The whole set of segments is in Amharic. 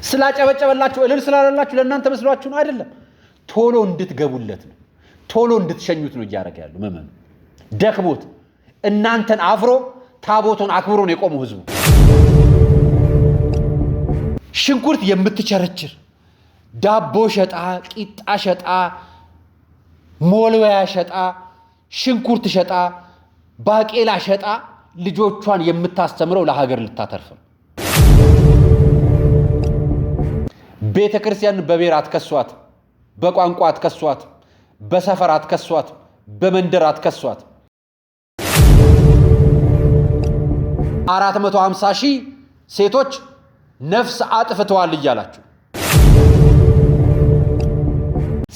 ስላጨበጨበላችሁ እልል ስላላላችሁ ለእናንተ መስሏችሁ ነው አይደለም። ቶሎ እንድትገቡለት ነው፣ ቶሎ እንድትሸኙት ነው እያደረገ ያለው መመኑ። ደክሞት እናንተን አፍሮ ታቦቱን አክብሮ ነው የቆመው ህዝቡ። ሽንኩርት የምትቸረችር ዳቦ ሸጣ፣ ቂጣ ሸጣ፣ ሞልወያ ሸጣ፣ ሽንኩርት ሸጣ፣ ባቄላ ሸጣ ልጆቿን የምታስተምረው ለሀገር ልታተርፍ ነው። ቤተ ክርስቲያንን በብሔር አትከሷት፣ በቋንቋ አትከሷት፣ በሰፈር አትከሷት፣ በመንደር አትከሷት። 450,000 ሴቶች ነፍስ አጥፍተዋል እያላችሁ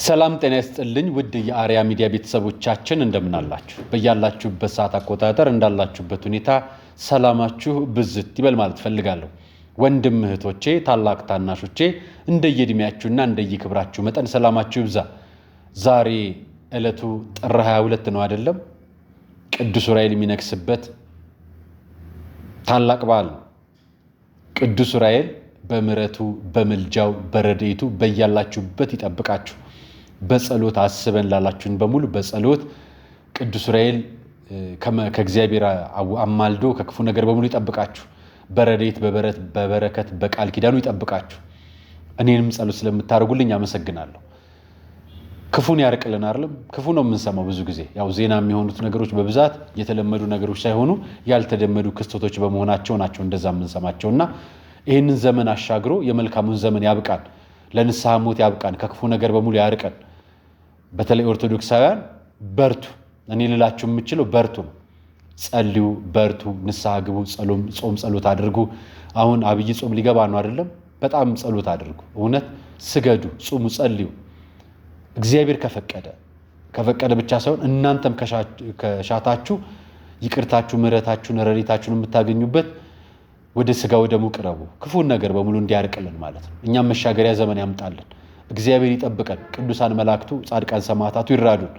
ሰላም ጤና ይስጥልኝ። ውድ የአርያ ሚዲያ ቤተሰቦቻችን እንደምን አላችሁ? በያላችሁበት ሰዓት አቆጣጠር እንዳላችሁበት ሁኔታ ሰላማችሁ ብዝት ይበል ማለት ፈልጋለሁ። ወንድም እህቶቼ፣ ታላቅ ታናሾቼ እንደየእድሜያችሁና እንደየክብራችሁ መጠን ሰላማችሁ ይብዛ። ዛሬ ዕለቱ ጥር 22 ነው አይደለም? ቅዱስ ዑራኤል የሚነግስበት ታላቅ በዓል ነው። ቅዱስ ዑራኤል በምሕረቱ በምልጃው በረድኤቱ በያላችሁበት ይጠብቃችሁ። በጸሎት አስበን ላላችሁን በሙሉ በጸሎት ቅዱስ ዑራኤል ከእግዚአብሔር አማልዶ ከክፉ ነገር በሙሉ ይጠብቃችሁ። በረድኤት በበረከት በቃል ኪዳኑ ይጠብቃችሁ። እኔንም ጸሎት ስለምታደርጉልኝ አመሰግናለሁ። ክፉን ያርቅልን አይደለም? ክፉ ነው የምንሰማው ብዙ ጊዜ። ያው ዜና የሚሆኑት ነገሮች በብዛት የተለመዱ ነገሮች ሳይሆኑ ያልተደመዱ ክስተቶች በመሆናቸው ናቸው እንደዛ የምንሰማቸውና ይህንን ዘመን አሻግሮ የመልካሙን ዘመን ያብቃን፣ ለንስሐ ሞት ያብቃን፣ ከክፉ ነገር በሙሉ ያርቀን። በተለይ ኦርቶዶክሳውያን በርቱ። እኔ ልላችሁ የምችለው በርቱ ነው። ጸልዩ፣ በርቱ፣ ንስሐ ግቡ፣ ጾም ጸሎት አድርጉ። አሁን አብይ ጾም ሊገባ ነው አይደለም? በጣም ጸሎት አድርጉ። እውነት ስገዱ፣ ጹሙ፣ ጸልዩ። እግዚአብሔር ከፈቀደ ብቻ ሳይሆን እናንተም ከሻታችሁ ይቅርታችሁ፣ ምሕረታችሁን፣ ረድኤታችሁን የምታገኙበት ወደ ስጋ ወደሙ ቅረቡ። ክፉን ነገር በሙሉ እንዲያርቅልን ማለት ነው። እኛም መሻገሪያ ዘመን ያምጣልን። እግዚአብሔር ይጠብቀን። ቅዱሳን መላእክቱ፣ ጻድቃን ሰማዕታቱ ይራዱን።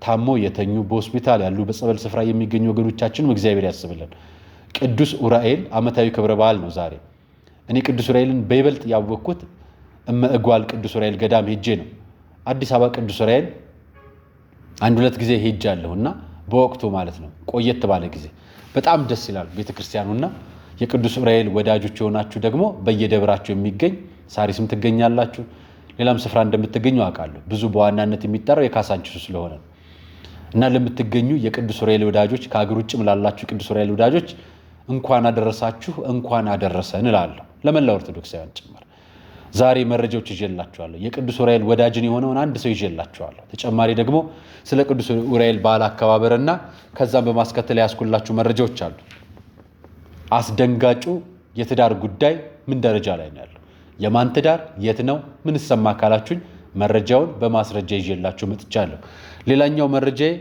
ታሞ የተኙ በሆስፒታል ያሉ በጸበል ስፍራ የሚገኙ ወገኖቻችንም እግዚአብሔር ያስብልን። ቅዱስ ዑራኤል ዓመታዊ ክብረ በዓል ነው ዛሬ። እኔ ቅዱስ ዑራኤልን በይበልጥ ያወቅኩት እመእጓል ቅዱስ ዑራኤል ገዳም ሄጄ ነው። አዲስ አበባ ቅዱስ ዑራኤል 1-2 ጊዜ ሄጃለሁና በወቅቱ ማለት ነው፣ ቆየት ባለ ጊዜ በጣም ደስ ይላል ቤተክርስቲያኑና የቅዱስ ዑራኤል ወዳጆች የሆናችሁ ደግሞ በየደብራችሁ የሚገኝ ሳሪስም ትገኛላችሁ፣ ሌላም ስፍራ እንደምትገኙ አውቃለሁ። ብዙ በዋናነት የሚጠራው የካሳንቺሱ ስለሆነ እና ለምትገኙ የቅዱስ ዑራኤል ወዳጆች፣ ከሀገር ውጭም ላላችሁ የቅዱስ ዑራኤል ወዳጆች እንኳን አደረሳችሁ፣ እንኳን አደረሰን እላለሁ። ለመላው ኦርቶዶክሳውያን ጭምር ዛሬ መረጃዎች ይዤላችኋለሁ። የቅዱስ ዑራኤል ወዳጅን የሆነውን አንድ ሰው ይዤላችኋለሁ። ተጨማሪ ደግሞ ስለ ቅዱስ ዑራኤል በዓል አከባበርና ከዛም በማስከተል ያስኩላችሁ መረጃዎች አሉ። አስደንጋጩ የትዳር ጉዳይ ምን ደረጃ ላይ ነው ያለው? የማን ትዳር የት ነው? ምን ሰማ ካላችሁኝ መረጃውን በማስረጃ ይዤላችሁ መጥቻለሁ። ሌላኛው መረጃዬ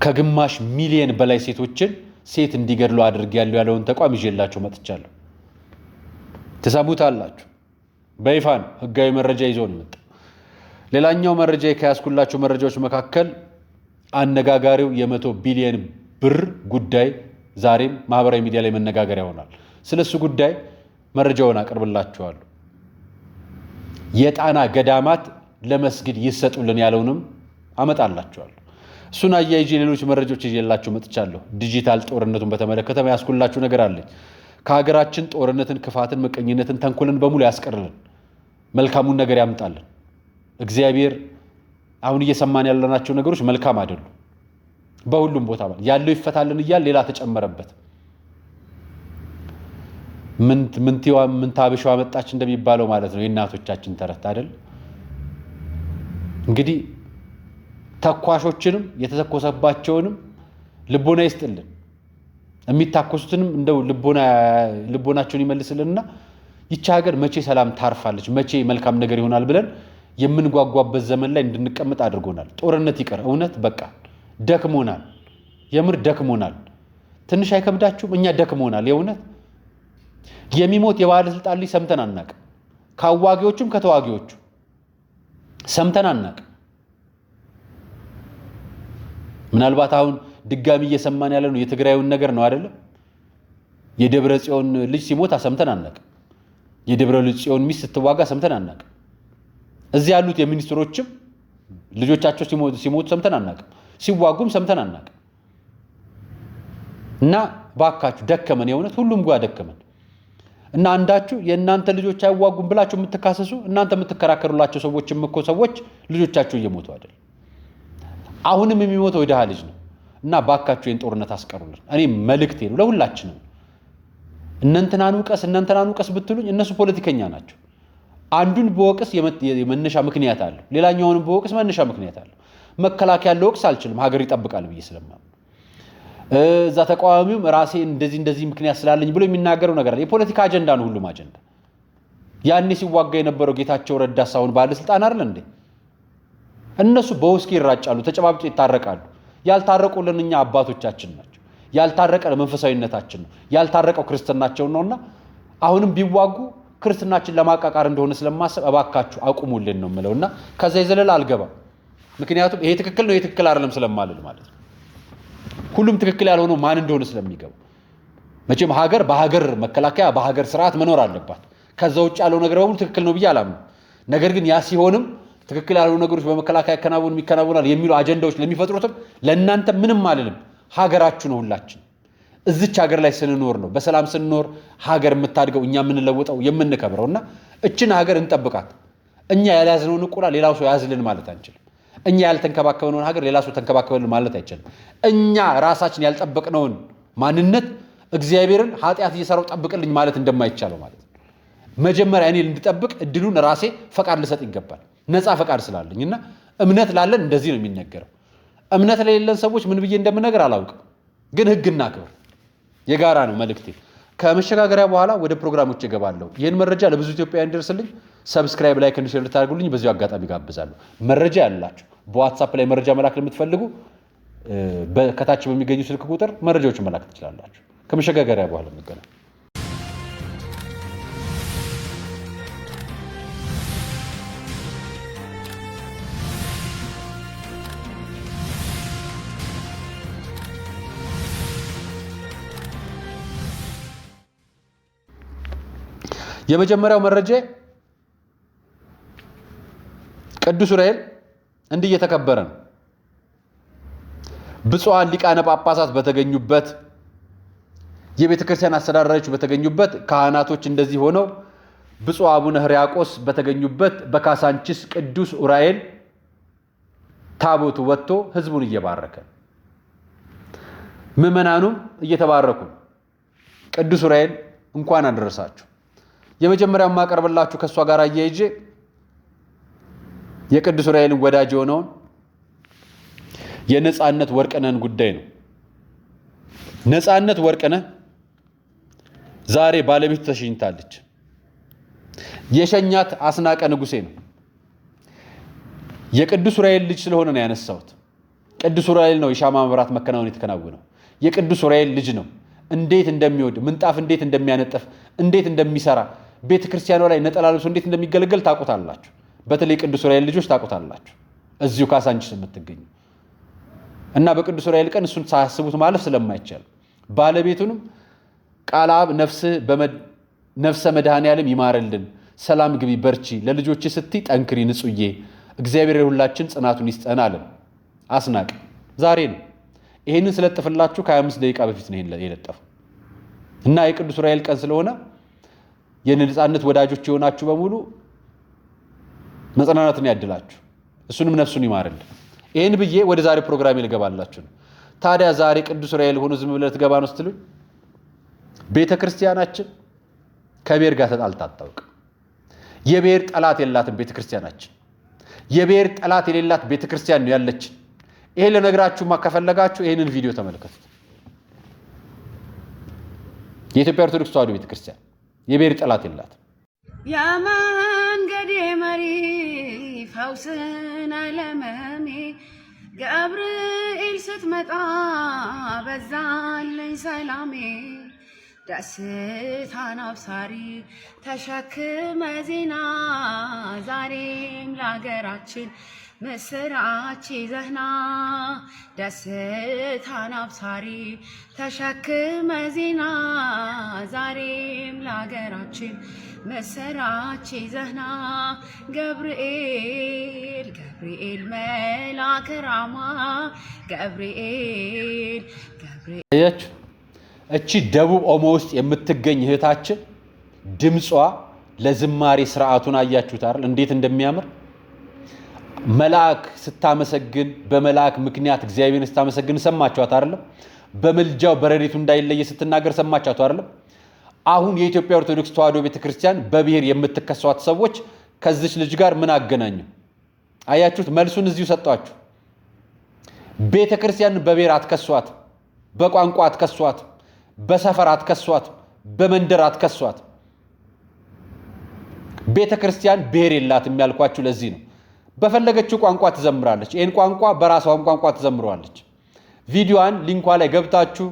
ከግማሽ ሚሊዮን በላይ ሴቶችን ሴት እንዲገድሉ አድርጌያለሁ ያለውን ተቋም ይዤላችሁ መጥቻለሁ። ትሰሙታላችሁ። በይፋ ነው፣ ህጋዊ መረጃ ይዞ ነው የመጣው። ሌላኛው መረጃ ከያዝኩላችሁ መረጃዎች መካከል አነጋጋሪው የ100 ቢሊዮን ብር ጉዳይ ዛሬም ማህበራዊ ሚዲያ ላይ መነጋገሪያ ይሆናል። ስለሱ ጉዳይ መረጃውን አቀርብላችኋለሁ። የጣና ገዳማት ለመስጊድ ይሰጡልን ያለውንም አመጣላችኋለሁ። እሱን አያይዤ ሌሎች መረጃዎች ይዤላችሁ መጥቻለሁ። ዲጂታል ጦርነቱን በተመለከተ ያስኩላችሁ ነገር አለኝ። ከሀገራችን ጦርነትን፣ ክፋትን፣ ምቀኝነትን፣ ተንኮልን በሙሉ ያስቀርልን፣ መልካሙን ነገር ያምጣልን። እግዚአብሔር አሁን እየሰማን ያለናቸው ነገሮች መልካም አይደሉም። በሁሉም ቦታ ያለው ይፈታልን እያል ሌላ ተጨመረበት። ምን ታብሻዋ መጣች እንደሚባለው ማለት ነው። የእናቶቻችን ተረት አይደል? እንግዲህ ተኳሾችንም የተተኮሰባቸውንም ልቦና ይስጥልን፣ የሚታኮሱትንም እንደው ልቦናቸውን ይመልስልንና ይቺ ሀገር መቼ ሰላም ታርፋለች፣ መቼ መልካም ነገር ይሆናል ብለን የምንጓጓበት ዘመን ላይ እንድንቀመጥ አድርጎናል። ጦርነት ይቀር፣ እውነት በቃ ደክሞናል። የምር ደክሞናል። ትንሽ አይከብዳችሁም? እኛ ደክሞናል። የእውነት የሚሞት የባለስልጣን ልጅ ሰምተን አናውቅም። ከአዋጊዎቹም ከተዋጊዎቹ ሰምተን አናውቅም። ምናልባት አሁን ድጋሚ እየሰማን ያለ ነው የትግራዩን ነገር ነው አይደለም? የደብረ ጽዮን ልጅ ሲሞት ሰምተን አናውቅም። የደብረ ጽዮን ሚስት ስትዋጋ ሰምተን አናውቅም። እዚህ ያሉት የሚኒስትሮችም ልጆቻቸው ሲሞቱ ሰምተን አናውቅም። ሲዋጉም ሰምተን አናውቅም። እና ባካችሁ ደከመን፣ የእውነት ሁሉም ጋር ደከመን። እና አንዳችሁ የእናንተ ልጆች አይዋጉም ብላችሁ የምትካሰሱ እናንተ የምትከራከሩላቸው ሰዎችም እኮ ሰዎች ልጆቻቸው እየሞቱ አይደል? አሁንም የሚሞተው የድሃ ልጅ ነው። እና ባካችሁ የን ጦርነት አስቀሩልን። እኔ መልእክቴ ነው ለሁላችንም። እነንተናን ውቀስ ብትሉኝ እነሱ ፖለቲከኛ ናቸው። አንዱን በወቅስ የመነሻ ምክንያት አለው፣ ሌላኛውንም በወቅስ መነሻ ምክንያት አለው። መከላከያ ለወቅስ አልችልም፣ ሀገር ይጠብቃል ብዬ ስለማምን እዛ ተቃዋሚውም ራሴ እንደዚህ ምክንያት ስላለኝ ብሎ የሚናገረው ነገር አለ። የፖለቲካ አጀንዳ ነው ሁሉም አጀንዳ። ያኔ ሲዋጋ የነበረው ጌታቸው ረዳ ሳይሆን ባለስልጣን አይደል እንዴ? እነሱ በውስኪ ይራጫሉ፣ ተጨባብጦ ይታረቃሉ። ያልታረቁልን እኛ አባቶቻችን ናቸው። ያልታረቀ መንፈሳዊነታችን ነው፣ ያልታረቀው ክርስትናቸው ነውና አሁንም ቢዋጉ ክርስትናችን ለማቃቃር እንደሆነ ስለማሰብ እባካችሁ አቁሙልን ነው የምለውና ከዛ የዘለለ አልገባም። ምክንያቱም ይሄ ትክክል ነው ትክክል አይደለም ስለማልል ማለት ነው። ሁሉም ትክክል ያልሆነው ማን እንደሆነ ስለሚገባ መቼም ሀገር በሀገር መከላከያ በሀገር ስርዓት መኖር አለባት። ከዛ ውጭ ያለው ነገር በሙሉ ትክክል ነው ብዬ አላምንም። ነገር ግን ያ ሲሆንም ትክክል ያልሆኑ ነገሮች በመከላከያ ይከናወናል የሚሉ አጀንዳዎች ለሚፈጥሩትም ለእናንተ ምንም አልልም። ሀገራችሁ ነው ሁላችን። እዚች ሀገር ላይ ስንኖር ነው በሰላም ስንኖር ሀገር የምታድገው እኛ የምንለውጠው የምንከብረውና እችን ሀገር እንጠብቃት። እኛ ያልያዝነውን እንቁላል ሌላው ሰው ያዝልን ማለት አንችልም። እኛ ያልተንከባከበነውን ሀገር ሌላ ሰው ተንከባከበልን ማለት አይችልም። እኛ ራሳችን ያልጠበቅነውን ማንነት እግዚአብሔርን ኃጢአት እየሰራው ጠብቅልኝ ማለት እንደማይቻለው ማለት ነው። መጀመሪያ እኔ እንድጠብቅ እድሉን ራሴ ፈቃድ ልሰጥ ይገባል። ነፃ ፈቃድ ስላለኝና እምነት ላለን እንደዚህ ነው የሚነገረው። እምነት ለሌለን ሰዎች ምን ብዬ እንደምነገር አላውቅም፣ ግን ህግና ክብር የጋራ ነው መልእክቴ። ከመሸጋገሪያ በኋላ ወደ ፕሮግራሞች እገባለሁ። ይህን መረጃ ለብዙ ኢትዮጵያውያን እንዲደርስልኝ ሰብስክራይብ፣ ላይክ፣ ሼር ልታደርጉልኝ በዚሁ አጋጣሚ ጋብዛለሁ። መረጃ ያላችሁ በዋትስአፕ ላይ መረጃ መላክ ለምትፈልጉ ከታች በሚገኙ ስልክ ቁጥር መረጃዎችን መላክ ትችላላችሁ። ከመሸጋገሪያ በኋላ እንገናኝ። የመጀመሪያው መረጃ ቅዱስ ዑራኤል እንዲህ እየተከበረ ነው። ብፁዓን ሊቃነ ጳጳሳት በተገኙበት፣ የቤተ ክርስቲያን አስተዳዳሪዎች በተገኙበት፣ ካህናቶች እንደዚህ ሆነው ብፁዕ አቡነ ሕርያቆስ በተገኙበት በካሳንቺስ ቅዱስ ዑራኤል ታቦቱ ወጥቶ ህዝቡን እየባረከ ምዕመናኑም እየተባረኩ ቅዱስ ዑራኤል እንኳን አደረሳችሁ። የመጀመሪያው ማቀርብላችሁ ከሷ ጋር አያይዤ የቅዱስ ዑራኤልን ወዳጅ የሆነውን የነጻነት ወርቅነህን ጉዳይ ነው። ነጻነት ወርቅነህ ዛሬ ባለቤቱ ተሸኝታለች። የሸኛት አስናቀ ንጉሴ ነው። የቅዱስ ዑራኤል ልጅ ስለሆነ ነው ያነሳሁት። ቅዱስ ዑራኤል ነው የሻማ መብራት መከናወን የተከናወነው። የቅዱስ ዑራኤል ልጅ ነው። እንዴት እንደሚወድ ምንጣፍ እንዴት እንደሚያነጥፍ እንዴት እንደሚሰራ ቤተ ክርስቲያኗ ላይ ነጠላ ልብሶ እንዴት እንደሚገለገል ታውቁታላችሁ። በተለይ ቅዱስ ዑራኤል ልጆች ታውቁታላችሁ፣ እዚሁ ካሳንቺስ የምትገኙ እና በቅዱስ ዑራኤል ቀን እሱን ሳያስቡት ማለፍ ስለማይቻል ባለቤቱንም ቃለ አብ ነፍሰ መድኃኔዓለም ይማረልን፣ ሰላም ግቢ፣ በርቺ፣ ለልጆች ስትይ ጠንክሪ፣ ንጹዬ፣ እግዚአብሔር ሁላችን ጽናቱን ይስጠን አለ አስናቀ። ዛሬ ነው ይሄንን ስለጥፍላችሁ ከ25 ደቂቃ በፊት ነው የለጠፈው እና የቅዱስ ዑራኤል ቀን ስለሆነ የነጻነት ወዳጆች የሆናችሁ በሙሉ መጽናናትን ያድላችሁ፣ እሱንም ነፍሱን ይማርልን። ይሄን ብዬ ወደ ዛሬ ፕሮግራም ልገባላችሁ ነው። ታዲያ ዛሬ ቅዱስ ዑራኤል ሆኖ ዝም ብለህ ትገባ ነው ስትሉኝ፣ ቤተ ክርስቲያናችን ከብሔር ጋር ተጣልታ አታውቅም። የብሔር ጠላት የላትም ቤተ ክርስቲያናችን። የብሔር ጠላት የሌላት ቤተ ክርስቲያን ነው ያለችን። ይሄ ለነግራችሁ ከፈለጋችሁ ይሄንን ቪዲዮ ተመልከቱት። የኢትዮጵያ ኦርቶዶክስ ተዋሕዶ ቤተ ክርስቲያን የብሔር ጠላት የላትም። የመንገዴ መሪ ፈውስን አለመሜ ገብርኤል ስትመጣ በዛለኝ ሰላሜ ደስታን አብሳሪ ተሸክመ ዜና ዛሬም ለሀገራችን ምስራች ይዘህና ደስታን አብሳሪ ተሸክመ ዜና ዛሬም ለሀገራችን ምስራች ይዘህና ገብርኤል ገብርኤል መልአከ ራማ ገብርኤል አያችሁ እቺ ደቡብ ኦሞ ውስጥ የምትገኝ እህታችን ድምጿ ለዝማሬ ስርዓቱን አያችሁት አይደል እንዴት እንደሚያምር መልአክ ስታመሰግን በመልአክ ምክንያት እግዚአብሔርን ስታመሰግን ሰማችኋት አይደል በመልጃው በረድኤቱ እንዳይለየ ስትናገር ሰማችኋት አይደል አሁን የኢትዮጵያ ኦርቶዶክስ ተዋሕዶ ቤተክርስቲያን በብሔር የምትከሷት ሰዎች ከዚች ልጅ ጋር ምን አገናኙ አያችሁት መልሱን እዚሁ ሰጣችሁ ቤተክርስቲያን በብሔር አትከሷት በቋንቋ አትከሷት በሰፈር አትከሷት በመንደር አትከሷት ቤተክርስቲያን ብሔር የላትም ያልኳችሁ ለዚህ ነው በፈለገችው ቋንቋ ትዘምራለች ይሄን ቋንቋ በራሷም ቋንቋ ትዘምራለች ቪዲዮዋን ሊንኳ ላይ ገብታችሁ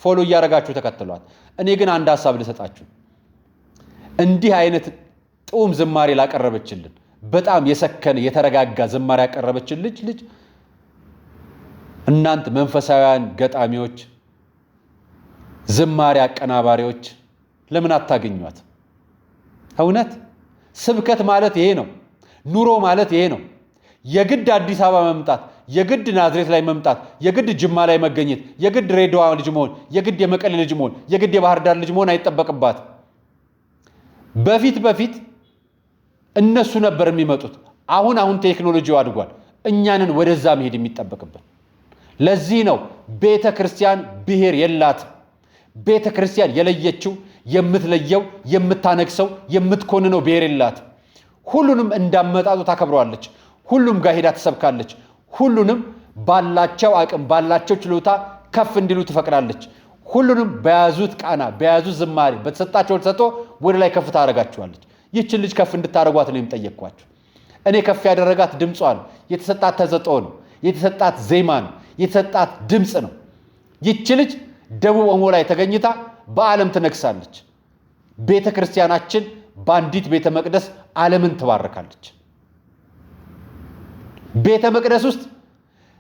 ፎሎ እያረጋችሁ ተከተሏት እኔ ግን አንድ ሐሳብ ልሰጣችሁ እንዲህ አይነት ጡም ዝማሬ ላቀረበችልን በጣም የሰከነ የተረጋጋ ዝማሬ ያቀረበችልን ልጅ እናንተ መንፈሳውያን ገጣሚዎች ዝማሬ አቀናባሪዎች ለምን አታገኙት እውነት ስብከት ማለት ይሄ ነው ኑሮ ማለት ይሄ ነው የግድ አዲስ አበባ መምጣት የግድ ናዝሬት ላይ መምጣት የግድ ጅማ ላይ መገኘት የግድ ሬድዋ ልጅ መሆን የግድ የመቀሌ ልጅ መሆን የግድ የባህር ዳር ልጅ መሆን አይጠበቅባት በፊት እነሱ ነበር የሚመጡት አሁን ቴክኖሎጂው አድጓል እኛንን ወደዛ መሄድ የሚጠበቅብን ለዚህ ነው ቤተክርስቲያን ብሔር የላት ቤተክርስቲያን የለየችው የምትለየው የምታነክሰው የምትኮንነው ብሔር የላት ሁሉንም እንዳመጣጡ ታከብረዋለች ሁሉም ጋር ሄዳ ተሰብካለች ሁሉንም ባላቸው አቅም ባላቸው ችሎታ ከፍ እንዲሉ ትፈቅዳለች ሁሉንም በያዙት ቃና በያዙት ዝማሬ በተሰጣቸው ተሰጥቶ ወደ ላይ ከፍ ታረጋቸዋለች ይህች ልጅ ከፍ እንድታረጓት ነው የምጠየቅኳችሁ እኔ ከፍ ያደረጋት ድምጿ ነው የተሰጣት ተሰጥኦ ነው የተሰጣት ዜማ ነው የተሰጣት ድምጽ ነው ይህች ልጅ ደቡብ ኦሞ ላይ ተገኝታ በዓለም ትነግሳለች ቤተክርስቲያናችን ባንዲት ቤተ መቅደስ ዓለምን ትባርካለች ቤተ መቅደስ ውስጥ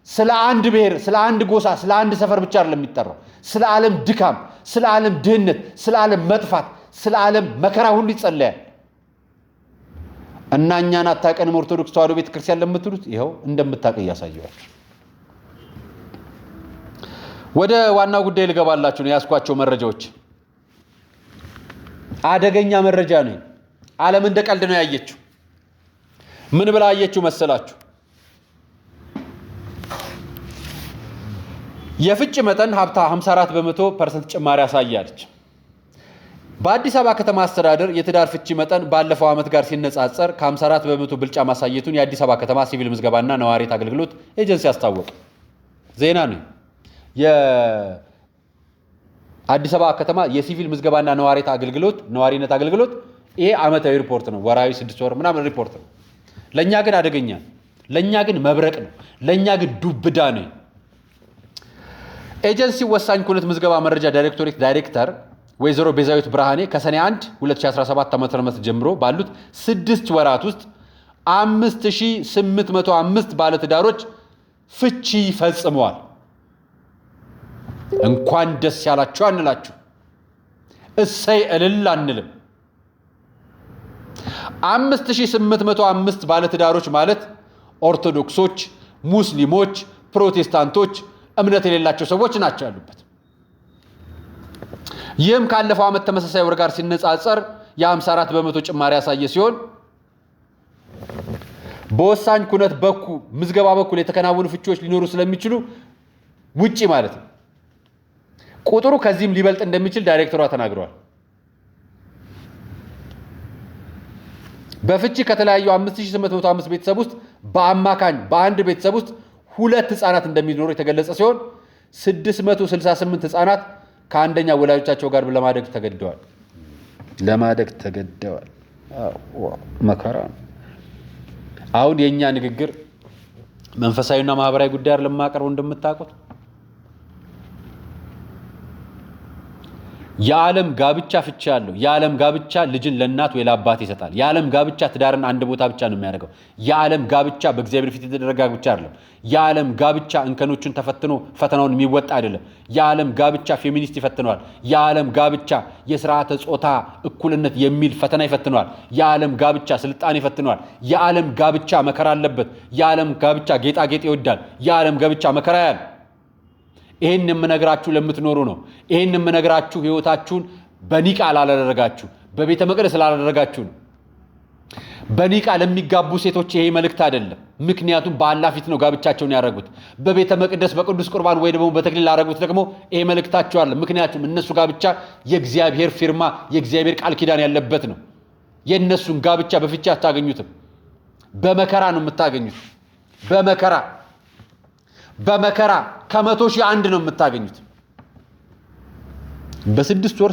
ስለ አንድ ብሔር ስለ አንድ ጎሳ ስለ አንድ ሰፈር ብቻ አይደለም የሚጠራው ስለ ዓለም ድካም ስለ ዓለም ድህነት ስለ ዓለም መጥፋት ስለ ዓለም መከራ ሁሉ ይጸለያል እና እኛን አታውቀንም ኦርቶዶክስ ተዋሕዶ ቤተክርስቲያን ለምትሉት ይሄው እንደምታውቅ ያሳያችሁ ወደ ዋናው ጉዳይ ልገባላችሁ ነው ያስኳቸው መረጃዎች አደገኛ መረጃ ነው ዓለም እንደ ቀልድ ነው ያየችው ምን ብላ አየችው መሰላችሁ የፍጭ መጠን ሀብታ 54% ጭማሪ ያሳያለች በአዲስ አበባ ከተማ አስተዳደር የትዳር ፍቺ መጠን ባለፈው ዓመት ጋር ሲነጻጸር ከ54% ብልጫ ማሳየቱን የአዲስ አበባ ከተማ ሲቪል ምዝገባና ነዋሪነት አገልግሎት ኤጀንሲ አስታወቀ ዜና ነው የአዲስ አበባ ከተማ የሲቪል ምዝገባና ነዋሪነት አገልግሎት ይሄ ዓመታዊ ሪፖርት ነው ወራዊ 6 ወር ምናምን ሪፖርት ነው ለኛ ግን አደገኛ ለኛ ግን መብረቅ ነው ለኛ ግን ዱብዳ ነው ኤጀንሲ ወሳኝ ኩነት ምዝገባ መረጃ ዳይሬክቶሬት ዳይሬክተር ወይዘሮ ቤዛዊት ብርሃኔ ከሰኔ 1 2017 ዓ.ም ጀምሮ ባሉት 6 ወራት ውስጥ 5805 ባለትዳሮች ፍቺ ፈጽመዋል እንኳን ደስ ያላችሁ አንላችሁ እሰይ እልል አንልም 5805 ባለትዳሮች ማለት ኦርቶዶክሶች ሙስሊሞች ፕሮቴስታንቶች እምነት የሌላቸው ሰዎች ናቸው ያሉበት ይህም ካለፈው ዓመት ተመሳሳይ ወር ጋር ሲነጻጸር የ54% ጭማሪ ያሳየ ሲሆን በወሳኝ ኩነት ምዝገባ በኩል የተከናወኑ ፍቺዎች ሊኖሩ ስለሚችሉ ውጪ ማለት ነው ቁጥሩ ከዚህም ሊበልጥ እንደሚችል ዳይሬክተሯ ተናግረዋል በፍቺ ከተለያዩ 5805 ቤተሰብ ውስጥ በአማካኝ በአንድ ቤተሰብ ውስጥ 2 ህፃናት እንደሚኖሩ የተገለጸ ሲሆን 668 ህፃናት ከአንደኛ ወላጆቻቸው ጋር ለማደግ ተገደዋል መከራ አሁን የኛ ንግግር መንፈሳዊና ማህበራዊ ጉዳይ ለማቀርቡ እንደምታውቁት የዓለም ጋብቻ ፍቺ ያለው የዓለም ጋብቻ ልጅን ለእናት ወይ ለአባት ይሰጣል። የዓለም ጋብቻ ትዳርን አንድ ቦታ ብቻ ነው የሚያደርገው። የዓለም ጋብቻ በእግዚአብሔር ፊት የተደረገ ጋብቻ አይደለም። የዓለም ጋብቻ እንከኖችን ተፈትኖ ፈተናውን የሚወጣ አይደለም። የዓለም ጋብቻ ፌሚኒስት ይፈትነዋል። የዓለም ጋብቻ የሥርዓተ ጾታ እኩልነት የሚል ፈተና ይፈትነዋል። የዓለም ጋብቻ ስልጣን ይፈትነዋል። የዓለም ጋብቻ መከራ አለበት። የዓለም ጋብቻ ጌጣጌጥ ይወዳል። የዓለም ጋብቻ መከራ ያለ ይሄን የምነግራችሁ ለምትኖሩ ነው። ይሄን የምነግራችሁ ህይወታችሁን በኒቃ ላላደረጋችሁ በቤተ መቅደስ ላላደረጋችሁ ነው። በኒቃ ለሚጋቡ ሴቶች ይሄ መልእክት አይደለም። ምክንያቱም በአላህ ፊት ነው ጋብቻቸውን ያደረጉት። በቤተ መቅደስ በቅዱስ ቁርባን ወይ ደግሞ በተክሊል ላደረጉት ደግሞ ይሄ መልእክታቸው አለ። ምክንያቱም እነሱ ጋብቻ የእግዚአብሔር ፊርማ የእግዚአብሔር ቃል ኪዳን ያለበት ነው። የእነሱን ጋብቻ በፍቻ አታገኙትም። በመከራ ነው የምታገኙት። በመከራ ከ100,000 አንድ ነው የምታገኙት። በ6 ወር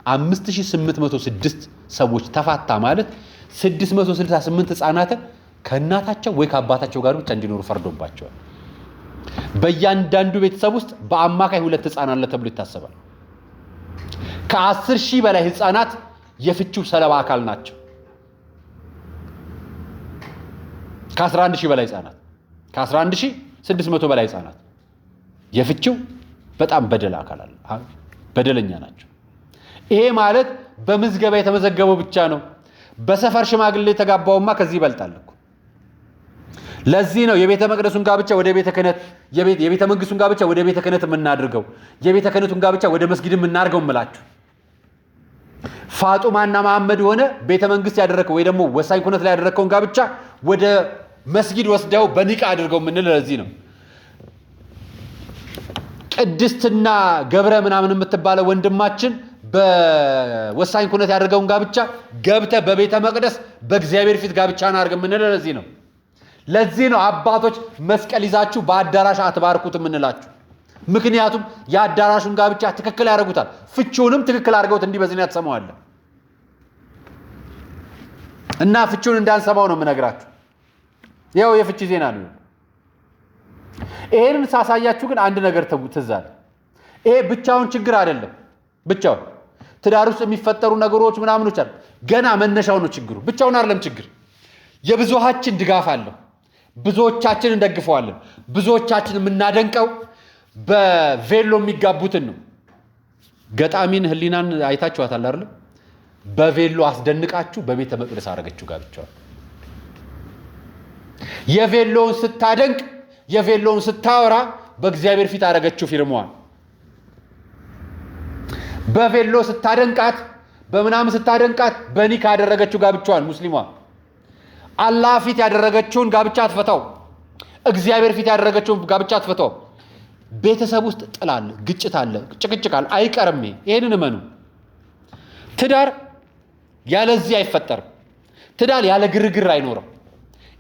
5806 ሰዎች ተፋታ ማለት 668 ህፃናትን ከእናታቸው ወይ ከአባታቸው ጋር ብቻ እንዲኖሩ ፈርዶባቸዋል። በእያንዳንዱ ቤተሰብ ውስጥ በአማካይ 2 ህፃን አለ ተብሎ ይታሰባል። ከ10,000 በላይ ህፃናት የፍቺው ሰለባ አካል ናቸው። ከ11,000 በላይ ህፃናት ከ11,600 በላይ ህፃናት የፍቺው በጣም በደለኛ ናቸው። ይሄ ማለት በምዝገባ የተመዘገበው ብቻ ነው። በሰፈር ሽማግሌ የተጋባውማ ከዚህ ይበልጣል እኮ። ለዚህ ነው የቤተ መቅደሱን ጋብቻ ወደ ቤተ ክህነት የቤተ መንግስቱን ጋብቻ ወደ ቤተ ክህነት የምናድርገው፣ የቤተ ክህነቱን ጋብቻ ወደ መስጊድ የምናድርገው እምላችሁ። ፋጡማና መሐመድ ሆነ ቤተ መንግስት ያደረከው ወይ ደግሞ ወሳኝ ኩነት ላይ ያደረከውን ጋብቻ ወደ መስጊድ ወስደው በኒቃ አድርገው ምን ለዚህ ነው ቅድስትና ገብረ ምናምን የምትባለው ወንድማችን በወሳኝ ኩነት ያደረገውን ጋብቻ ገብተ በቤተ መቅደስ በእግዚአብሔር ፊት ጋብቻን አድርገ ምን ለዚህ ነው አባቶች መስቀል ይዛችሁ በአዳራሽ አትባርኩት የምንላችሁ። ምክንያቱም የአዳራሹን ጋብቻ ትክክል ያደርጉታል። ፍቺውንም ትክክል አድርገውት እንዲህ በዚህ ያተሰማዋል እና ፍቺውን እንዳንሰማው ነው የምነግራችሁ። ያው የፍቺ ዜና ነው። ይሄንን ሳሳያችሁ ግን አንድ ነገር ትዝ አለ። ይሄ ብቻውን ችግር አይደለም። ብቻውን ትዳር ውስጥ የሚፈጠሩ ነገሮች ምናምኖች አሉ። ገና መነሻው ነው ችግሩ። ብቻውን አይደለም ችግር። የብዙሃችን ድጋፍ አለው። ብዙዎቻችን እንደግፈዋለን። ብዙዎቻችን የምናደንቀው በቬሎ የሚጋቡትን ነው። ገጣሚን ህሊናን አይታችኋታል አይደል? በቬሎ አስደንቃችሁ በቤተ መቅደስ አረገችው ጋብቻው። የቬሎውን ስታደንቅ የቬሎውን ስታወራ በእግዚአብሔር ፊት አረገችው ፊርማዋን። በቬሎ ስታደንቃት በምናምን ስታደንቃት በኒካ ያደረገችው ጋብቻዋን ሙስሊሟ አላህ ፊት ያደረገችውን ጋብቻ አትፈታው። እግዚአብሔር ፊት ያደረገችውን ጋብቻ አትፈታው። ቤተሰብ ውስጥ ጥል አለ፣ ግጭት አለ፣ ጭቅጭቅ አለ፣ አይቀርም። ይሄንን እመኑ። ትዳር ያለዚህ አይፈጠርም። ትዳር ያለ ግርግር አይኖርም።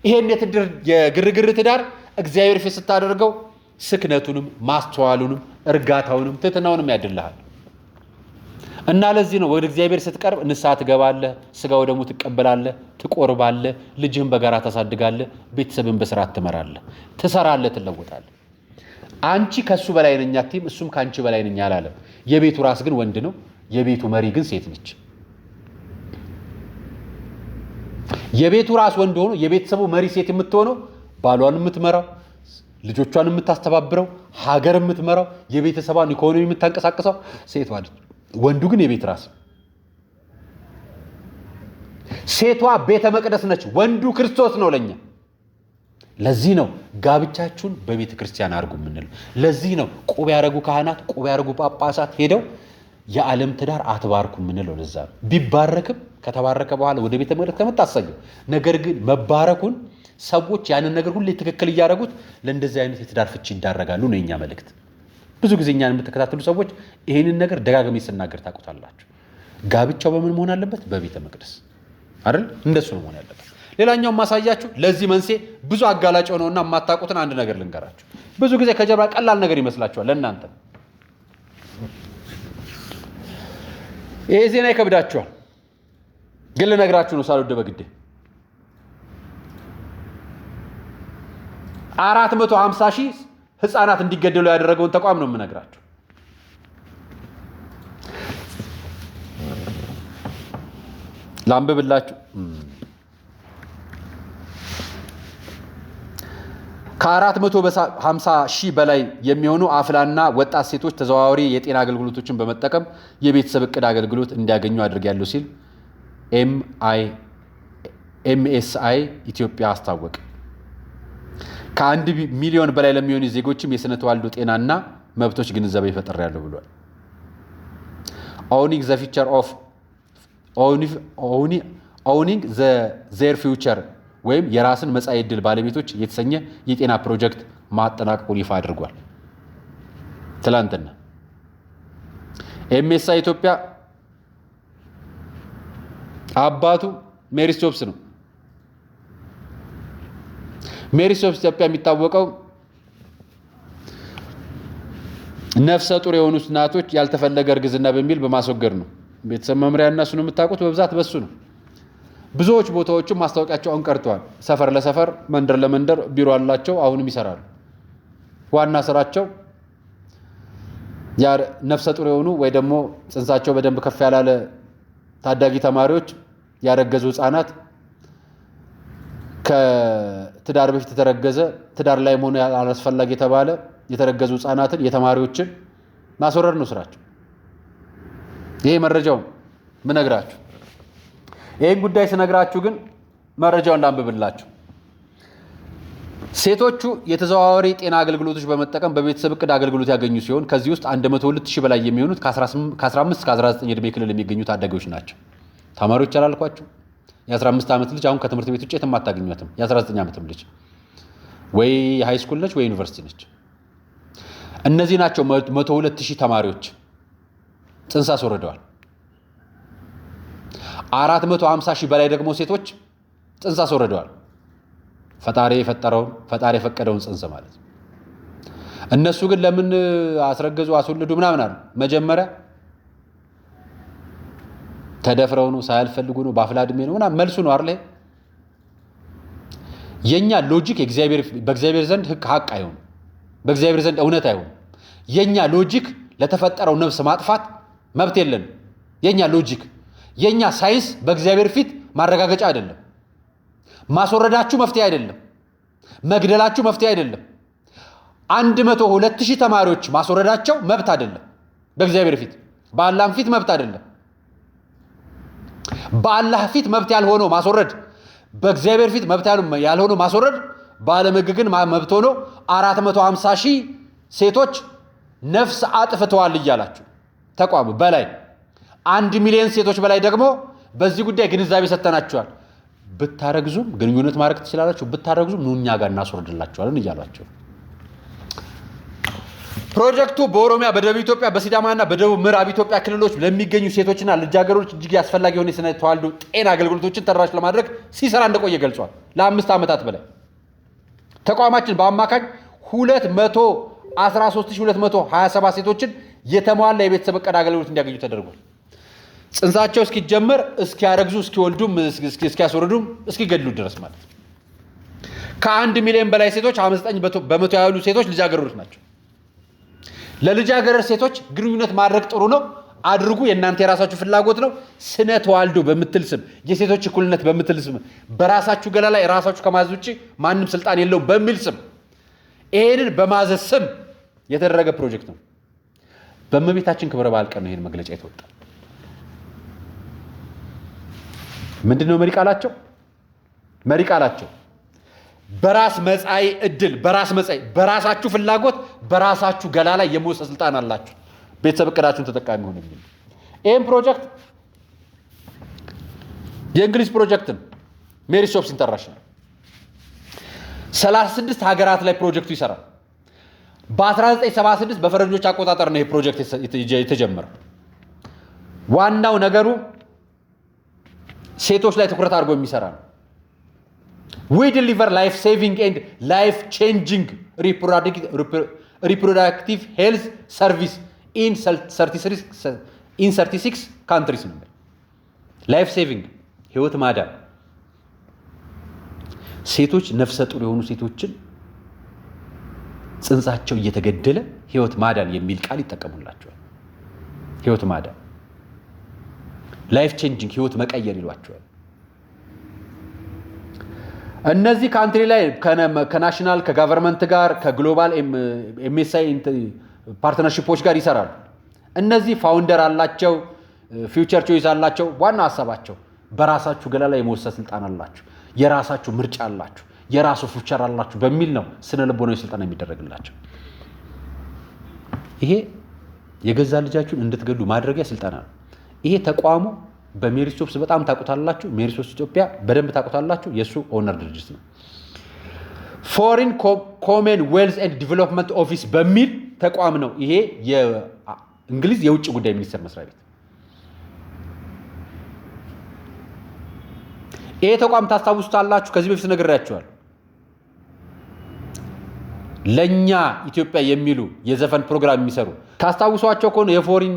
ይሄን የግርግር ትዳር እግዚአብሔር ፊት ስታደርገው ስክነቱንም ማስተዋሉንም እርጋታውንም ትህትናውንም ያድልሃል። እና ለዚህ ነው ወደ እግዚአብሔር ስትቀርብ ንስሐ ትገባለህ፣ ስጋው ደግሞ ትቀበላለህ፣ ትቆርባለህ፣ ልጅህን በጋራ ታሳድጋለህ፣ ቤተሰብን በስርዓት ትመራለህ፣ ትሰራለህ፣ ትለወጣለህ። አንቺ ከሱ በላይ ነኝ አትይም፣ እሱም ካንቺ በላይ ነኝ አላለም። የቤቱ ራስ ግን ወንድ ነው፣ የቤቱ መሪ ግን ሴት ነች። የቤቱ ራስ ወንድ ሆኖ የቤተሰቡ መሪ ሴት የምትሆነው ባሏን የምትመራው፣ ልጆቿን የምታስተባብረው፣ ሀገር የምትመራው፣ የቤተሰቧን ኢኮኖሚ የምታንቀሳቀሰው ሴቷ ነች። ወንዱ ግን የቤት ራስ። ሴቷ ቤተ መቅደስ ነች፣ ወንዱ ክርስቶስ ነው ለኛ። ለዚህ ነው ጋብቻችሁን በቤተ ክርስቲያን አድርጉ የምንለው። ለዚህ ነው ቁብ ያደረጉ ካህናት፣ ቁብ ያደረጉ ጳጳሳት ሄደው የዓለም ትዳር አትባርኩ የምንለው። ለዛ ነው ቢባረክም ከተባረከ በኋላ ወደ ቤተ መቅደስ ከመጣ አሳየው። ነገር ግን መባረኩን ሰዎች ያንን ነገር ሁሉ ትክክል እያደረጉት ለእንደዚህ አይነት የትዳር ፍቺ ይዳረጋሉ ነው የኛ መልእክት። ብዙ ጊዜ እኛን የምትከታተሉ ሰዎች ይሄንን ነገር ደጋግሜ ስናገር ታውቁታላችሁ። ጋብቻው በምን መሆን አለበት? በቤተ መቅደስ አይደል? እንደሱ ነው መሆን ያለበት። ሌላኛው ማሳያችሁ ለዚህ መንስኤ ብዙ አጋላጭ ሆነውና የማታውቁትን አንድ ነገር ልንገራችሁ። ብዙ ጊዜ ከጀርባ ቀላል ነገር ይመስላችኋል ለእናንተ። ይሄ ዜና ይከብዳችኋል፣ ግን ልነግራችሁ ነው ሳልወድ በግዴ። 450,000 ህፃናት እንዲገደሉ ያደረገውን ተቋም ነው የምነግራችሁ። ላንብብላችሁ። ከ450 ሺህ በላይ የሚሆኑ አፍላና ወጣት ሴቶች ተዘዋዋሪ የጤና አገልግሎቶችን በመጠቀም የቤተሰብ እቅድ አገልግሎት እንዲያገኙ አድርጋለሁ ሲል MSI ኢትዮጵያ አስታወቀ። ከ1 ሚሊዮን በላይ ለሚሆኑ ዜጎችም የስነ ተዋልዶ ጤናና መብቶች ግንዛቤ ፈጥሬያለሁ ብሏል። ኦውኒንግ ዘር ፊውቸር ወይም የራስን መጻኢ ዕድል ባለቤቶች የተሰኘ የጤና ፕሮጀክት ማጠናቀቁን ይፋ አድርጓል። ትላንትና MSI ኢትዮጵያ አባቱ ሜሪ ስቶፕስ ነው። ሜሪ ስቶፕስ ኢትዮጵያ የሚታወቀው ነፍሰ ጡር የሆኑ እናቶች ያልተፈለገ እርግዝና በሚል በማስወገድ ነው። ቤተሰብ መምሪያ እና እሱን የምታውቁት በብዛት በሱ ነው። ብዙዎች ቦታዎችም ማስታወቂያቸው አሁን ቀርተዋል። ሰፈር ለሰፈር መንደር ለመንደር ቢሮ አላቸው፣ አሁንም ይሰራሉ። ዋና ስራቸው ነፍሰ ጡር የሆኑ ወይ ደግሞ ጽንሳቸው በደንብ ከፍ ያላለ ታዳጊ ተማሪዎች፣ ያረገዙ ህፃናት፣ ከትዳር በፊት የተረገዘ ትዳር ላይ መሆኑ አላስፈላጊ የተባለ የተረገዙ ህፃናትን የተማሪዎችን ማስወረድ ነው ስራቸው። ይሄ መረጃው ምነግራችሁ። ይሄን ጉዳይ ስነግራችሁ ግን መረጃውን ላንብብላችሁ። ሴቶቹ የተዘዋዋሪ ጤና አገልግሎቶች በመጠቀም በቤተሰብ እቅድ አገልግሎት ያገኙ ሲሆን ከዚህ ውስጥ 102,000 በላይ የሚሆኑት ከ15 እስከ 19 ዕድሜ ክልል የሚገኙ ታዳጊዎች ናቸው። ተማሪዎች አላልኳችሁ? የ15 ዓመት ልጅ አሁን ከትምህርት ቤት ውጭ የትም አታገኟትም። የ19 ዓመትም ልጅ ወይ ሃይ ስኩል ነች ወይ ዩኒቨርሲቲ ነች። እነዚህ ናቸው 102,000 ተማሪዎች ጽንስ አስወርደዋል። 450,000 በላይ ደግሞ ሴቶች ጽንስ አስወርደዋል። ፈጣሪ የፈቀደውን ጽንስ ማለት ነው። እነሱ ግን ለምን አስረገዙ አስወልዱ ምናምን አሉ? መጀመሪያ ተደፍረው ነው፣ ሳያልፈልጉ ነው፣ በአፍላ ዕድሜ ነው ምናምን መልሱ ነው አይደል? የኛ ሎጂክ በእግዚአብሔር ዘንድ ሀቅ አይሆን፣ በእግዚአብሔር ዘንድ እውነት አይሆን። የኛ ሎጂክ ለተፈጠረው ነፍስ ማጥፋት መብት የለን። የኛ ሳይንስ በእግዚአብሔር ፊት ማረጋገጫ አይደለም። ማስወረዳችሁ መፍትሄ አይደለም። መግደላችሁ መፍትሄ አይደለም። 102,000 ተማሪዎች ማስወረዳቸው መብት አይደለም። በእግዚአብሔር ፊት በአላህም ፊት መብት አይደለም። በአላህ ፊት መብት ያልሆነው ማስወረድ፣ በእግዚአብሔር ፊት መብት ያልሆነው ማስወረድ፣ በዓለም ሕግ ግን መብት ሆኖ 450,000 ሴቶች ነፍስ አጥፍተዋል እያላችሁ ተቋሙ በላይ 1 ሚሊዮን ሴቶች በላይ ደግሞ በዚህ ጉዳይ ግንዛቤ ሰጥተናቸዋል። ብታረግዙም ግንኙነት ማድረግ ትችላላችሁ፣ ብታረግዙም ኑ እኛ ጋር እናስወርድላችኋለን እያሏቸው። ፕሮጀክቱ በኦሮሚያ፣ በደቡብ ኢትዮጵያ፣ በሲዳማና በደቡብ ምዕራብ ኢትዮጵያ ክልሎች ለሚገኙ ሴቶችና ልጃገረዶች እጅግ አስፈላጊ የሆነ የስነ ተዋልዶ ጤና አገልግሎቶችን ተደራሽ ለማድረግ ሲሰራ እንደቆየ ገልጿል። ለ5 ዓመታት በላይ ተቋማችን በአማካኝ 213,227 ሴቶችን የተሟላ የቤተሰብ እቅድ አገልግሎት እንዲያገኙ ተደርጓል። ጽንሳቸው እስኪጀመር፣ እስኪያረግዙ፣ እስኪወልዱም፣ እስኪያስወርዱም፣ እስኪገድሉ ድረስ ማለት ነው። ከ1 ሚሊዮን በላይ ሴቶች 59 በመቶ ያሉ ሴቶች ልጃገረዶች ናቸው። ለልጃገረድ ሴቶች ግንኙነት ማድረግ ጥሩ ነው፣ አድርጉ፣ የእናንተ የራሳችሁ ፍላጎት ነው። ስነ ተዋልዶ በምትል ስም፣ የሴቶች እኩልነት በምትል ስም፣ በራሳችሁ ገላ ላይ ራሳችሁ ከማዘዝ ውጭ ማንም ስልጣን የለውም በሚል ስም፣ ይሄንን በማዘዝ ስም የተደረገ ፕሮጀክት ነው። በእመቤታችን ክብረ በዓል ቀን ነው ይሄን መግለጫ የተወጣ። ምንድነው መሪ ቃላቸው? በራስ መጻኢ ዕድል፣ በራሳችሁ ፍላጎት፣ በራሳችሁ ገላ ላይ የመወሰን ስልጣን አላችሁ። ቤተሰብ እቅዳችሁን ተጠቃሚ ሆነ የሚል ይህም ፕሮጀክት የእንግሊዝ ፕሮጀክት ነው። ሜሪ ስቶፕስ ኢንተርናሽናል 36 ሀገራት ላይ ፕሮጀክቱ ይሰራል። በ1976 በፈረንጆች አቆጣጠር ነው ይህ ፕሮጀክት የተጀመረው። ዋናው ነገሩ ሴቶች ላይ ትኩረት አድርጎ የሚሰራ ነው። We deliver life-saving and life-changing reproductive health service in 36 countries ነው። ላይፍ-ሴቪንግ ህይወት ማዳን፣ ሴቶች ነፍሰ ጡር የሆኑ ሴቶችን ጽንሳቸው እየተገደለ ህይወት ማዳን የሚል ቃል ይጠቀሙላቸዋል። ህይወት ማዳን ላይፍ ቼንጂንግ ህይወት መቀየር ይሏቸዋል። እነዚህ ካንትሪ ላይ ከናሽናል ከጋቨርንመንት ጋር ከግሎባል ኤምኤስአይ ፓርትነርሺፖች ጋር ይሰራሉ። እነዚህ ፋውንደር አላቸው፣ ፊውቸር ቾይስ አላቸው። ዋና ሀሳባቸው በራሳችሁ ገላ ላይ የመወሰን ስልጣን አላችሁ፣ የራሳችሁ ምርጫ አላችሁ፣ የራሱ ፊውቸር አላችሁ በሚል ነው ስነ ልቦናዊ ስልጣን የሚደረግላቸው። ይሄ የገዛ ልጃችሁን እንድትገሉ ማድረጊያ ስልጠና ነው። ይሄ ተቋሙ በሜሪስቶፕስ በጣም ታውቁታላችሁ። ሜሪስቶፕስ ኢትዮጵያ በደንብ ታውቁታላችሁ። የሱ ኦነር ድርጅት ነው። ፎሪን ኮመን ዌልዝ ኤንድ ዲቨሎፕመንት ኦፊስ በሚል ተቋም ነው። ይሄ የእንግሊዝ የውጭ ጉዳይ ሚኒስቴር መስሪያ ቤት። ይሄ ተቋም ታስታውሱታላችሁ። ከዚህ በፊት ነግሬያችኋለሁ። ለኛ ኢትዮጵያ የሚሉ የዘፈን ፕሮግራም የሚሰሩ ታስታውሷቸው ከሆነ የፎሪን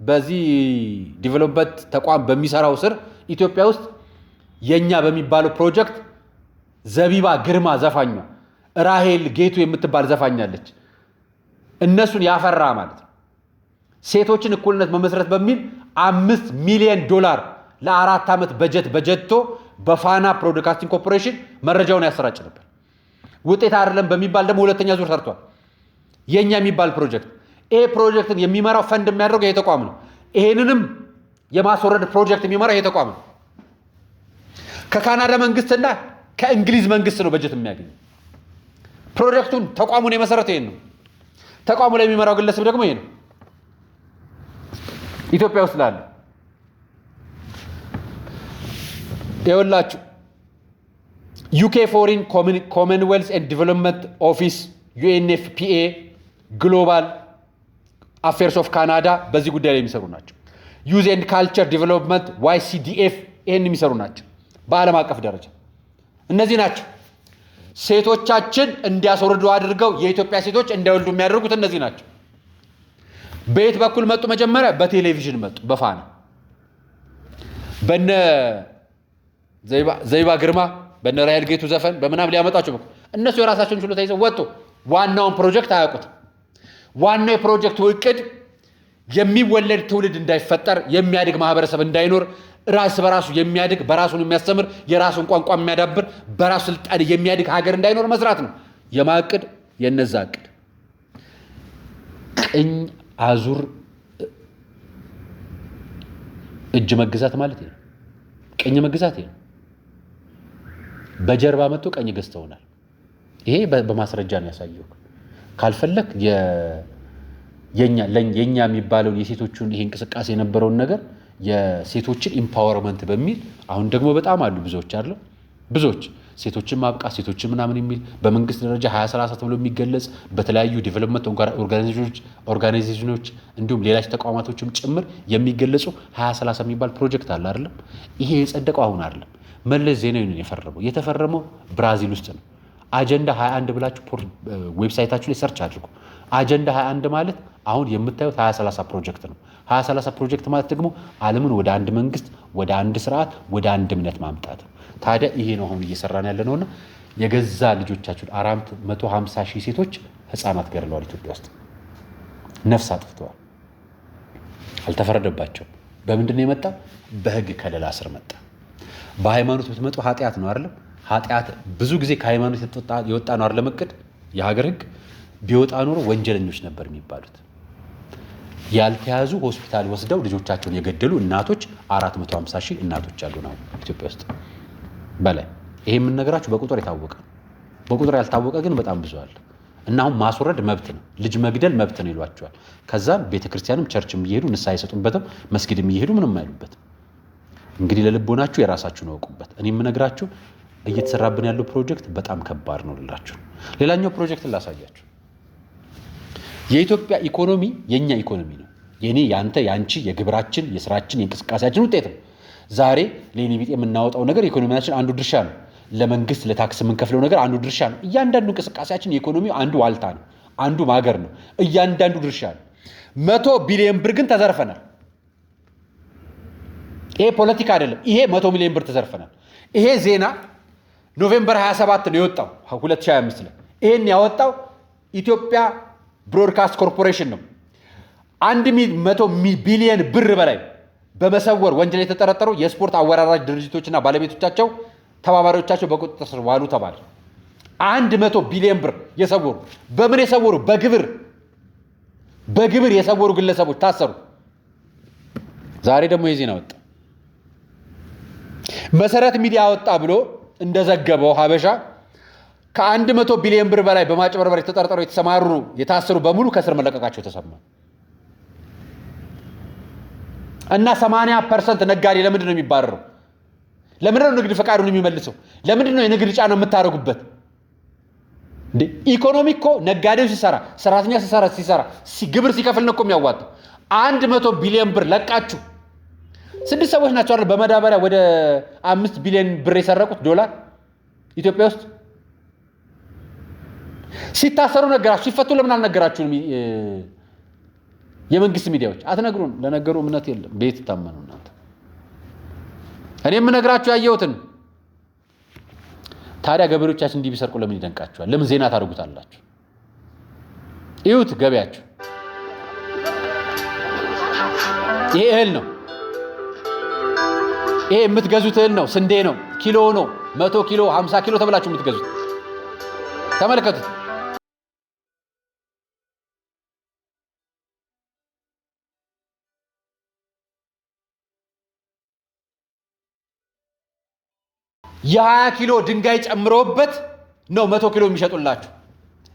በዚህ ዲቨሎፕመንት ተቋም በሚሰራው ስር ኢትዮጵያ ውስጥ የኛ በሚባለው ፕሮጀክት ዘቢባ ግርማ ዘፋኛ ራሄል ጌቱ የምትባል ዘፋኛለች። እነሱን ያፈራ ማለት ነው። ሴቶችን እኩልነት መመስረት በሚል $5 ሚሊዮን ለ4 ዓመት በጀቶ በፋና ብሮድካስቲንግ ኮርፖሬሽን መረጃውን ያሰራጭ ነበር። ውጤት አይደለም በሚባል ደግሞ ሁለተኛ ዙር ሰርቷል። የኛ የሚባል ፕሮጀክት ይሄ ፕሮጀክትን የሚመራው ፈንድ የሚያደርገው ይሄ ተቋም ነው። ይሄንንም የማስወረድ ፕሮጀክት የሚመራው ይሄ ተቋም ነው። ከካናዳ መንግስትና ከእንግሊዝ መንግስት ነው በጀት የሚያገኘው። ፕሮጀክቱን ተቋሙን የመሰረተው ይሄን ነው። ተቋሙ ላይ የሚመራው ግለሰብ ደግሞ ይሄ ነው። ኢትዮጵያ ውስጥ ላለ ይኸውላችሁ ዩኬ ፎሪን ኮመንዌልዝ ኤንድ ዲቨሎፕመንት ኦፊስ ዩኤንኤፍፒኤ ግሎባል አፌርስ ኦፍ ካናዳ በዚህ ጉዳይ ላይ የሚሰሩ ናቸው። ዩዝ ኤንድ ካልቸር ዲቨሎፕመንት YCDF ይሄን የሚሰሩ ናቸው በዓለም አቀፍ ደረጃ። እነዚህ ናቸው ሴቶቻችን እንዲያስወርዱ አድርገው የኢትዮጵያ ሴቶች እንዳይወልዱ የሚያደርጉት እነዚህ ናቸው። በየት በኩል መጡ? መጀመሪያ በቴሌቪዥን መጡ። በፋና በነ ዘይባ ግርማ በነ ራሄል ጌቱ ዘፈን በምናም ሊያመጣቸው እነሱ የራሳቸውን ችሎታ ይዘው ወጡ። ዋናውን ፕሮጀክት አያውቁት። ዋናው የፕሮጀክቱ እቅድ የሚወለድ ትውልድ እንዳይፈጠር፣ የሚያድግ ማህበረሰብ እንዳይኖር፣ ራስ በራሱ የሚያድግ በራሱን የሚያስተምር የራሱን ቋንቋ የሚያዳብር በራሱ ስልጣን የሚያድግ ሀገር እንዳይኖር መስራት ነው። የማቅድ የነዛ እቅድ ቅኝ አዙር እጅ መግዛት ማለት ነው። ቅኝ መግዛት ነው። በጀርባ መጥቶ ቀኝ ገዝተውናል። ይሄ በማስረጃ ነው ያሳየው። ካልፈለክ የኛ የሚባለው የሴቶቹን ይሄ እንቅስቃሴ የነበረውን ነገር የሴቶችን ኢምፓወርመንት በሚል አሁን ደግሞ በጣም አሉ ብዙዎች አይደል? ብዙዎች ሴቶችን ማብቃት ሴቶችን ምናምን የሚል በመንግስት ደረጃ 2030 ተብሎ የሚገለጽ በተለያዩ ዲቨሎፕመንት ኦርጋናይዜሽኖች እንዲሁም ሌሎች ተቋማቶችም ጭምር የሚገለጹ 2030 የሚባል ፕሮጀክት አለ አይደለም? ይሄ የጸደቀው አሁን አይደለም። መለስ ዜናዊ ነው የተፈረመው ብራዚል ውስጥ ነው። አጀንዳ 21 ብላችሁ ዌብሳይታችሁ ላይ ሰርች አድርጉ። አጀንዳ 21 ማለት አሁን የምታዩት 2030 ፕሮጀክት ነው። 2030 ፕሮጀክት ማለት ደግሞ ዓለምን ወደ አንድ መንግስት፣ ወደ አንድ ስርዓት፣ ወደ አንድ እምነት ማምጣት። ታዲያ ይሄ ነው አሁን እየሰራን ያለ ነውና የገዛ ልጆቻችሁን 450 ሺህ ሴቶች ህፃናት ገድለዋል። ኢትዮጵያ ውስጥ ነፍስ አጥፍተዋል። አልተፈረደባቸውም። በምንድን ነው የመጣ? በህግ ከለላ ስር መጣ። በሃይማኖት ብትመጡ ኃጢአት ነው አይደለም? ኃጢአት ብዙ ጊዜ ከሃይማኖት የወጣ ነው አይደለም? እቅድ የሀገር ህግ ቢወጣ ኖሮ ወንጀለኞች ነበር የሚባሉት። ያልተያዙ ሆስፒታል ወስደው ልጆቻቸውን የገደሉ እናቶች 450 ሺህ እናቶች አሉ ነው ኢትዮጵያ ውስጥ በላይ። ይሄ የምንነግራችሁ በቁጥር የታወቀ ነው። በቁጥር ያልታወቀ ግን በጣም ብዙ አለ። እና አሁን ማስወረድ መብት ነው፣ ልጅ መግደል መብት ነው ይሏቸዋል። ከዛም ቤተክርስቲያንም ቸርችም እየሄዱ ንስሐ አይሰጡበትም፣ መስጊድም እየሄዱ ምንም አይሉበትም። እንግዲህ ለልቦናችሁ የራሳችሁን አውቁበት። እኔ የምነግራችሁ እየተሰራብን ያለው ፕሮጀክት በጣም ከባድ ነው ልላችሁ። ሌላኛው ፕሮጀክት ላሳያችሁ። የኢትዮጵያ ኢኮኖሚ የኛ ኢኮኖሚ ነው። የኔ ያንተ ያንቺ የግብራችን የስራችን የእንቅስቃሴያችን ውጤት ነው። ዛሬ ለኔ ቢጤ የምናወጣው ነገር ኢኮኖሚያችን አንዱ ድርሻ ነው። ለመንግስት ለታክስ የምንከፍለው ነገር አንዱ ድርሻ ነው። እያንዳንዱ እንቅስቃሴያችን የኢኮኖሚው አንዱ ዋልታ ነው፣ አንዱ ማገር ነው። እያንዳንዱ ድርሻ ነው። 100 ቢሊዮን ብር ግን ተዘርፈናል። ይሄ ፖለቲካ አይደለም። ይሄ 100 ሚሊዮን ብር ተዘርፈናል። ይሄ ዜና ኖቬምበር 27 ነው የወጣው 2025 ላይ። ይሄን ያወጣው ኢትዮጵያ ብሮድካስት ኮርፖሬሽን ነው። 100 ቢሊዮን ብር በላይ በመሰወር ወንጀል የተጠረጠሩ የስፖርት አወራራጅ ድርጅቶችና ባለቤቶቻቸው ተባባሪዎቻቸው በቁጥጥር ስር ዋሉ ተባለ። 100 ቢሊዮን ብር የሰወሩ በምን የሰወሩ? በግብር የሰወሩ ግለሰቦች ታሰሩ። ዛሬ ደግሞ የዜና ወጣ። መሰረት ሚዲያ ወጣ ብሎ እንደዘገበው ሀበሻ ከ100 ቢሊዮን ብር በላይ በማጭበርበር የተጠረጠሩ የተሰማሩ የታሰሩ በሙሉ ከስር መለቀቃቸው ተሰማ። እና 80% ነጋዴ ለምንድን ነው የሚባረረው? ለምንድን ነው ንግድ ፈቃዱን የሚመልሰው? ለምንድን ነው የንግድ ጫና የምታደርጉበት? እንዴ ኢኮኖሚ እኮ ነጋዴው ሲሰራ፣ ሰራተኛ ሲሰራ ግብር ሲከፍል ነው እኮ የሚያዋጣው። 100 ቢሊዮን ብር ለቃችሁ 6 ሰዎች ናቸው አይደል በመዳበሪያ ወደ 5 ቢሊዮን ብር የሰረቁት ዶላር ኢትዮጵያ ውስጥ ሲታሰሩ ነገራችሁ። ሲፈቱ ለምን አልነገራችሁም? የመንግስት ሚዲያዎች አትነግሩን። ለነገሩ እምነት የለም። ቤት ታመኑ እናንተ። እኔ የምነግራችሁ ያየሁትን። ታዲያ ገበሬዎቻችን እንዲህ ቢሰርቁ ለምን ይደንቃችኋል? ለምን ዜና ታደርጉታላችሁ? እዩት ገበያችሁ። ይሄ እህል ነው። ይሄ የምትገዙት እህል ነው። ስንዴ ነው። ኪሎ ነው። 100 ኪሎ 50 ኪሎ ተብላችሁ የምትገዙት ተመልከቱት። የ20 ኪሎ ድንጋይ ጨምረውበት ነው 100 ኪሎ የሚሸጡላችሁ።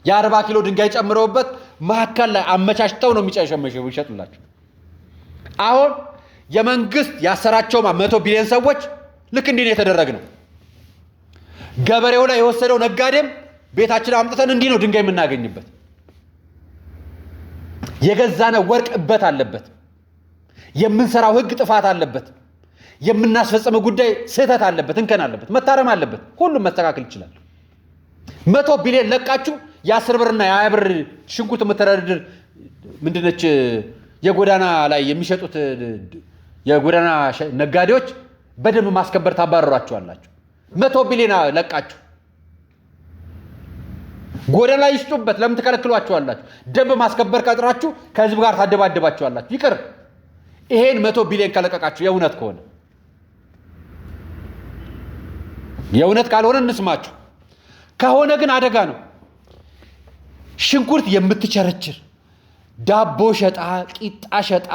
የ40 ኪሎ ድንጋይ ጨምረውበት መሀከል ላይ አመቻችተው ነው የሚሸጡላችሁ። አሁን የመንግስት ያሰራቸው 100 ቢሊዮን ሰዎች ልክ እንዲህ ነው የተደረገው። ገበሬው ላይ የወሰደው ነጋዴም ቤታችን አምጥተን እንዲህ ነው ድንጋይ የምናገኝበት። የገዛነው ወርቅ እበት አለበት። የምንሰራው ህግ ጥፋት አለበት። የምናስፈጽመው ጉዳይ ስህተት አለበት፣ እንከን አለበት፣ መታረም አለበት። ሁሉም መስተካከል ይችላል። 100 ቢሊዮን ለቃችሁ የ10 ብርና የ20 ብር ሽንኩርት የምትረድር ምንድነች የጎዳና ላይ የሚሸጡት የጎዳና ነጋዴዎች በደንብ ማስከበር ታባረሯቸዋላችሁ። 100 ቢሊዮን ለቃችሁ ጎዳና ላይ ይሽጡበት ለምን ተከለክሏቸዋላችሁ? ደንብ ማስከበር ቀጥራችሁ ከህዝብ ጋር ታደባደባቸዋላችሁ። ይቅር። ይሄን 100 ቢሊዮን ከለቀቃችሁ የእውነት ከሆነ የእውነት ካልሆነ እንስማችሁ። ከሆነ ግን አደጋ ነው። ሽንኩርት የምትቸረችር ዳቦ ሸጣ፣ ቂጣ ሸጣ፣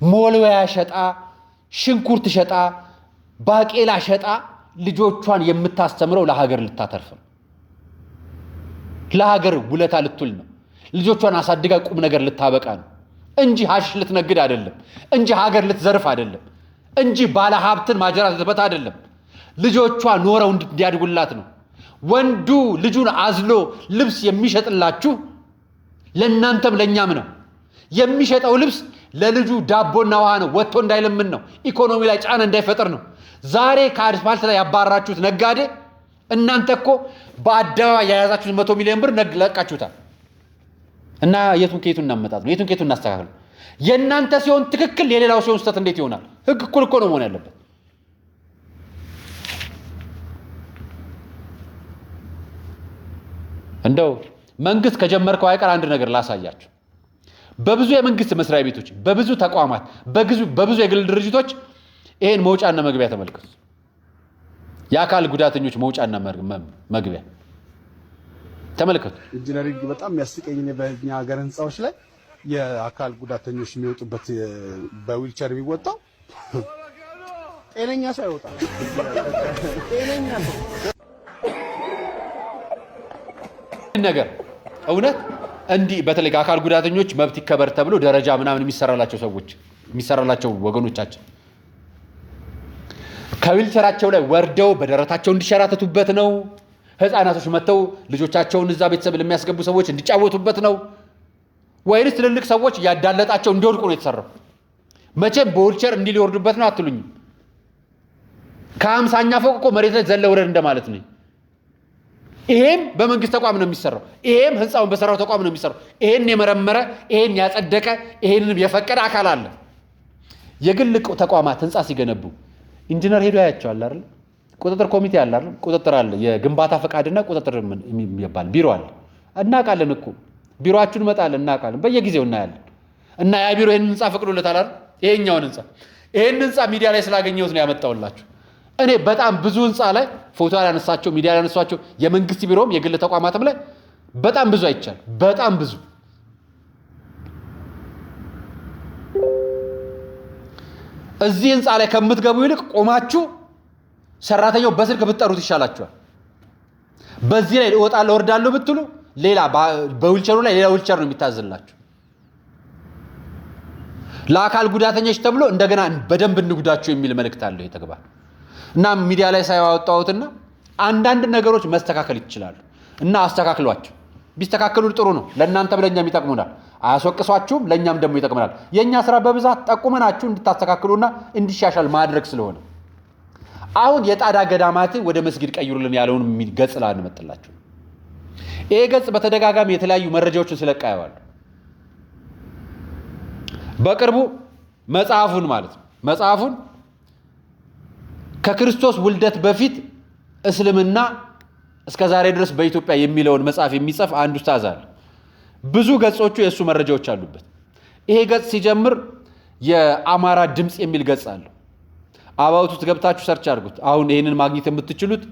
ሞልወያ ሸጣ፣ ሽንኩርት ሸጣ፣ ባቄላ ሸጣ ልጆቿን የምታስተምረው ለሀገር ልታተርፍ ነው። ለሀገር ውለታ ልትውል ነው። ልጆቿን አሳድጋ ቁም ነገር ልታበቃ ነው እንጂ ሀሽ ልትነግድ አይደለም፣ እንጂ ሀገር ልትዘርፍ አይደለም፣ እንጂ ባለ ሀብትን ማጀራት ልትበት አይደለም። ልጆቿ ኖረው እንዲያድጉላት ነው። ወንዱ ልጁን አዝሎ ልብስ የሚሸጥላችሁ ለእናንተም ለእኛም ነው። የሚሸጠው ልብስ ለልጁ ዳቦና ውሃ ነው፣ ወጥቶ እንዳይለምን ነው፣ ኢኮኖሚ ላይ ጫና እንዳይፈጠር ነው። ዛሬ ከአስፋልት ላይ ያባራችሁት ነጋዴ እናንተ እኮ በአደባባይ የያዛችሁት 100 ሚሊዮን ብር ለቃችሁታል። እና የቱን ከየቱን እናመጣጥ ነው? የቱን ከየቱን እናስተካክል? የእናንተ ሲሆን ትክክል፣ የሌላው ሲሆን ስህተት እንዴት ይሆናል? ህግ እኩል እኮ ነው መሆን ያለበት። እንደው መንግስት ከጀመርከው አይቀር አንድ ነገር ላሳያችሁ። በብዙ የመንግስት መስሪያ ቤቶች፣ በብዙ ተቋማት፣ በብዙ የግል ድርጅቶች ይሄን መውጫና መግቢያ ተመልከቱ። የአካል ጉዳተኞች መውጫና መግቢያ ተመልከቱ። ኢንጂነሪንግ በጣም የሚያስቀኝ በእኛ ሀገር ህንፃዎች ላይ የአካል ጉዳተኞች የሚወጡበት በዊልቸር የሚወጣው ጤነኛ ሰው አይወጣም። ጤነኛ ሰው ነገር እውነት እንዲህ በተለይ አካል ጉዳተኞች መብት ይከበር ተብሎ ደረጃ ምናምን የሚሰራላቸው ወገኖቻችን ከዊልቸራቸው ላይ ወርደው በደረታቸው እንዲሸራተቱበት ነው። ህፃናቶች መተው ልጆቻቸውን እዛ ቤተሰብ ለሚያስገቡ ሰዎች እንዲጫወቱበት ነው ወይስ ትልልቅ ሰዎች ያዳለጣቸው እንዲወድቁ ነው የተሰራው? መቼም በዊልቸር እንዲህ ሊወርዱበት ነው አትሉኝም። ከ50ኛ ፎቅ እኮ መሬት ላይ ዘለ ወረድ እንደማለት ነው። ይሄም በመንግስት ተቋም ነው የሚሰራው። ይሄም ህንፃውን በሰራው ተቋም ነው የሚሰራው። ይሄን የመረመረ ይሄን ያጸደቀ ይሄንንም የፈቀደ አካል አለ። የግል ተቋማት ህንፃ ሲገነቡ ኢንጂነር ሄዶ ያያቸዋል አይደል? ቁጥጥር ኮሚቴ አለ አይደል? ቁጥጥር አለ። የግንባታ ፈቃድና ቁጥጥር የሚባል ቢሮ አለ። እናውቃለን እኮ ቢሮአችሁን መጣለን እናውቃለን። በየጊዜው እናያለን። እና ያ ቢሮ ይሄን ህንፃ ፈቅዶለታል አይደል? ይሄኛውን ህንፃ ይሄን ህንፃ ሚዲያ ላይ ስላገኘሁት ነው ያመጣውላችሁ። እኔ በጣም ብዙ ህንፃ ላይ ፎቶ ያነሳቸው ሚዲያ ላይ ያነሳቸው የመንግስት ቢሮም የግል ተቋማትም ላይ በጣም ብዙ አይቻል። በጣም ብዙ እዚህ ህንፃ ላይ ከምትገቡ ይልቅ ቆማችሁ ሰራተኛው በስልክ ብትጠሩት ይሻላችኋል። በዚህ ላይ እወጣለሁ ወርዳለሁ ብትሉ ሌላ በዊልቸሩ ላይ ሌላ ዊልቸር ነው የሚታዘላችሁ። ለአካል ጉዳተኞች ተብሎ እንደገና በደንብ እንጉዳችሁ የሚል መልእክት አለው የተግባር እና ሚዲያ ላይ ሳይዋወጣውትና አንዳንድ ነገሮች መስተካከል ይችላሉ እና አስተካክሏቸው። ቢስተካከሉ ጥሩ ነው። ለእናንተም ለኛም ይጠቅሙናል። አያስወቅሷችሁም፣ ለኛም ደግሞ ይጠቅመናል። የኛ ስራ በብዛት ጠቁመናችሁ እንድታስተካክሉና እንዲሻሻል ማድረግ ስለሆነ አሁን የጣዳ ገዳማት ወደ መስጊድ ቀይሩልን ያለውን ገጽ ላንመጥላችሁ። ይሄ ገጽ በተደጋጋሚ የተለያዩ መረጃዎችን ስለቃያዋል። በቅርቡ መጽሐፉን ማለት ነው መጽሐፉን ከክርስቶስ ውልደት በፊት እስልምና እስከ ዛሬ ድረስ በኢትዮጵያ የሚለውን መጽሐፍ የሚጽፍ አንድ ኡስታዝ አለ። ብዙ ገጾቹ የሱ መረጃዎች አሉበት። ይሄ ገጽ ሲጀምር የአማራ ድምጽ የሚል ገጽ አለ። አባውት ውስጥ ገብታችሁ ሰርች አድርጉት። አሁን ይሄንን ማግኘት የምትችሉት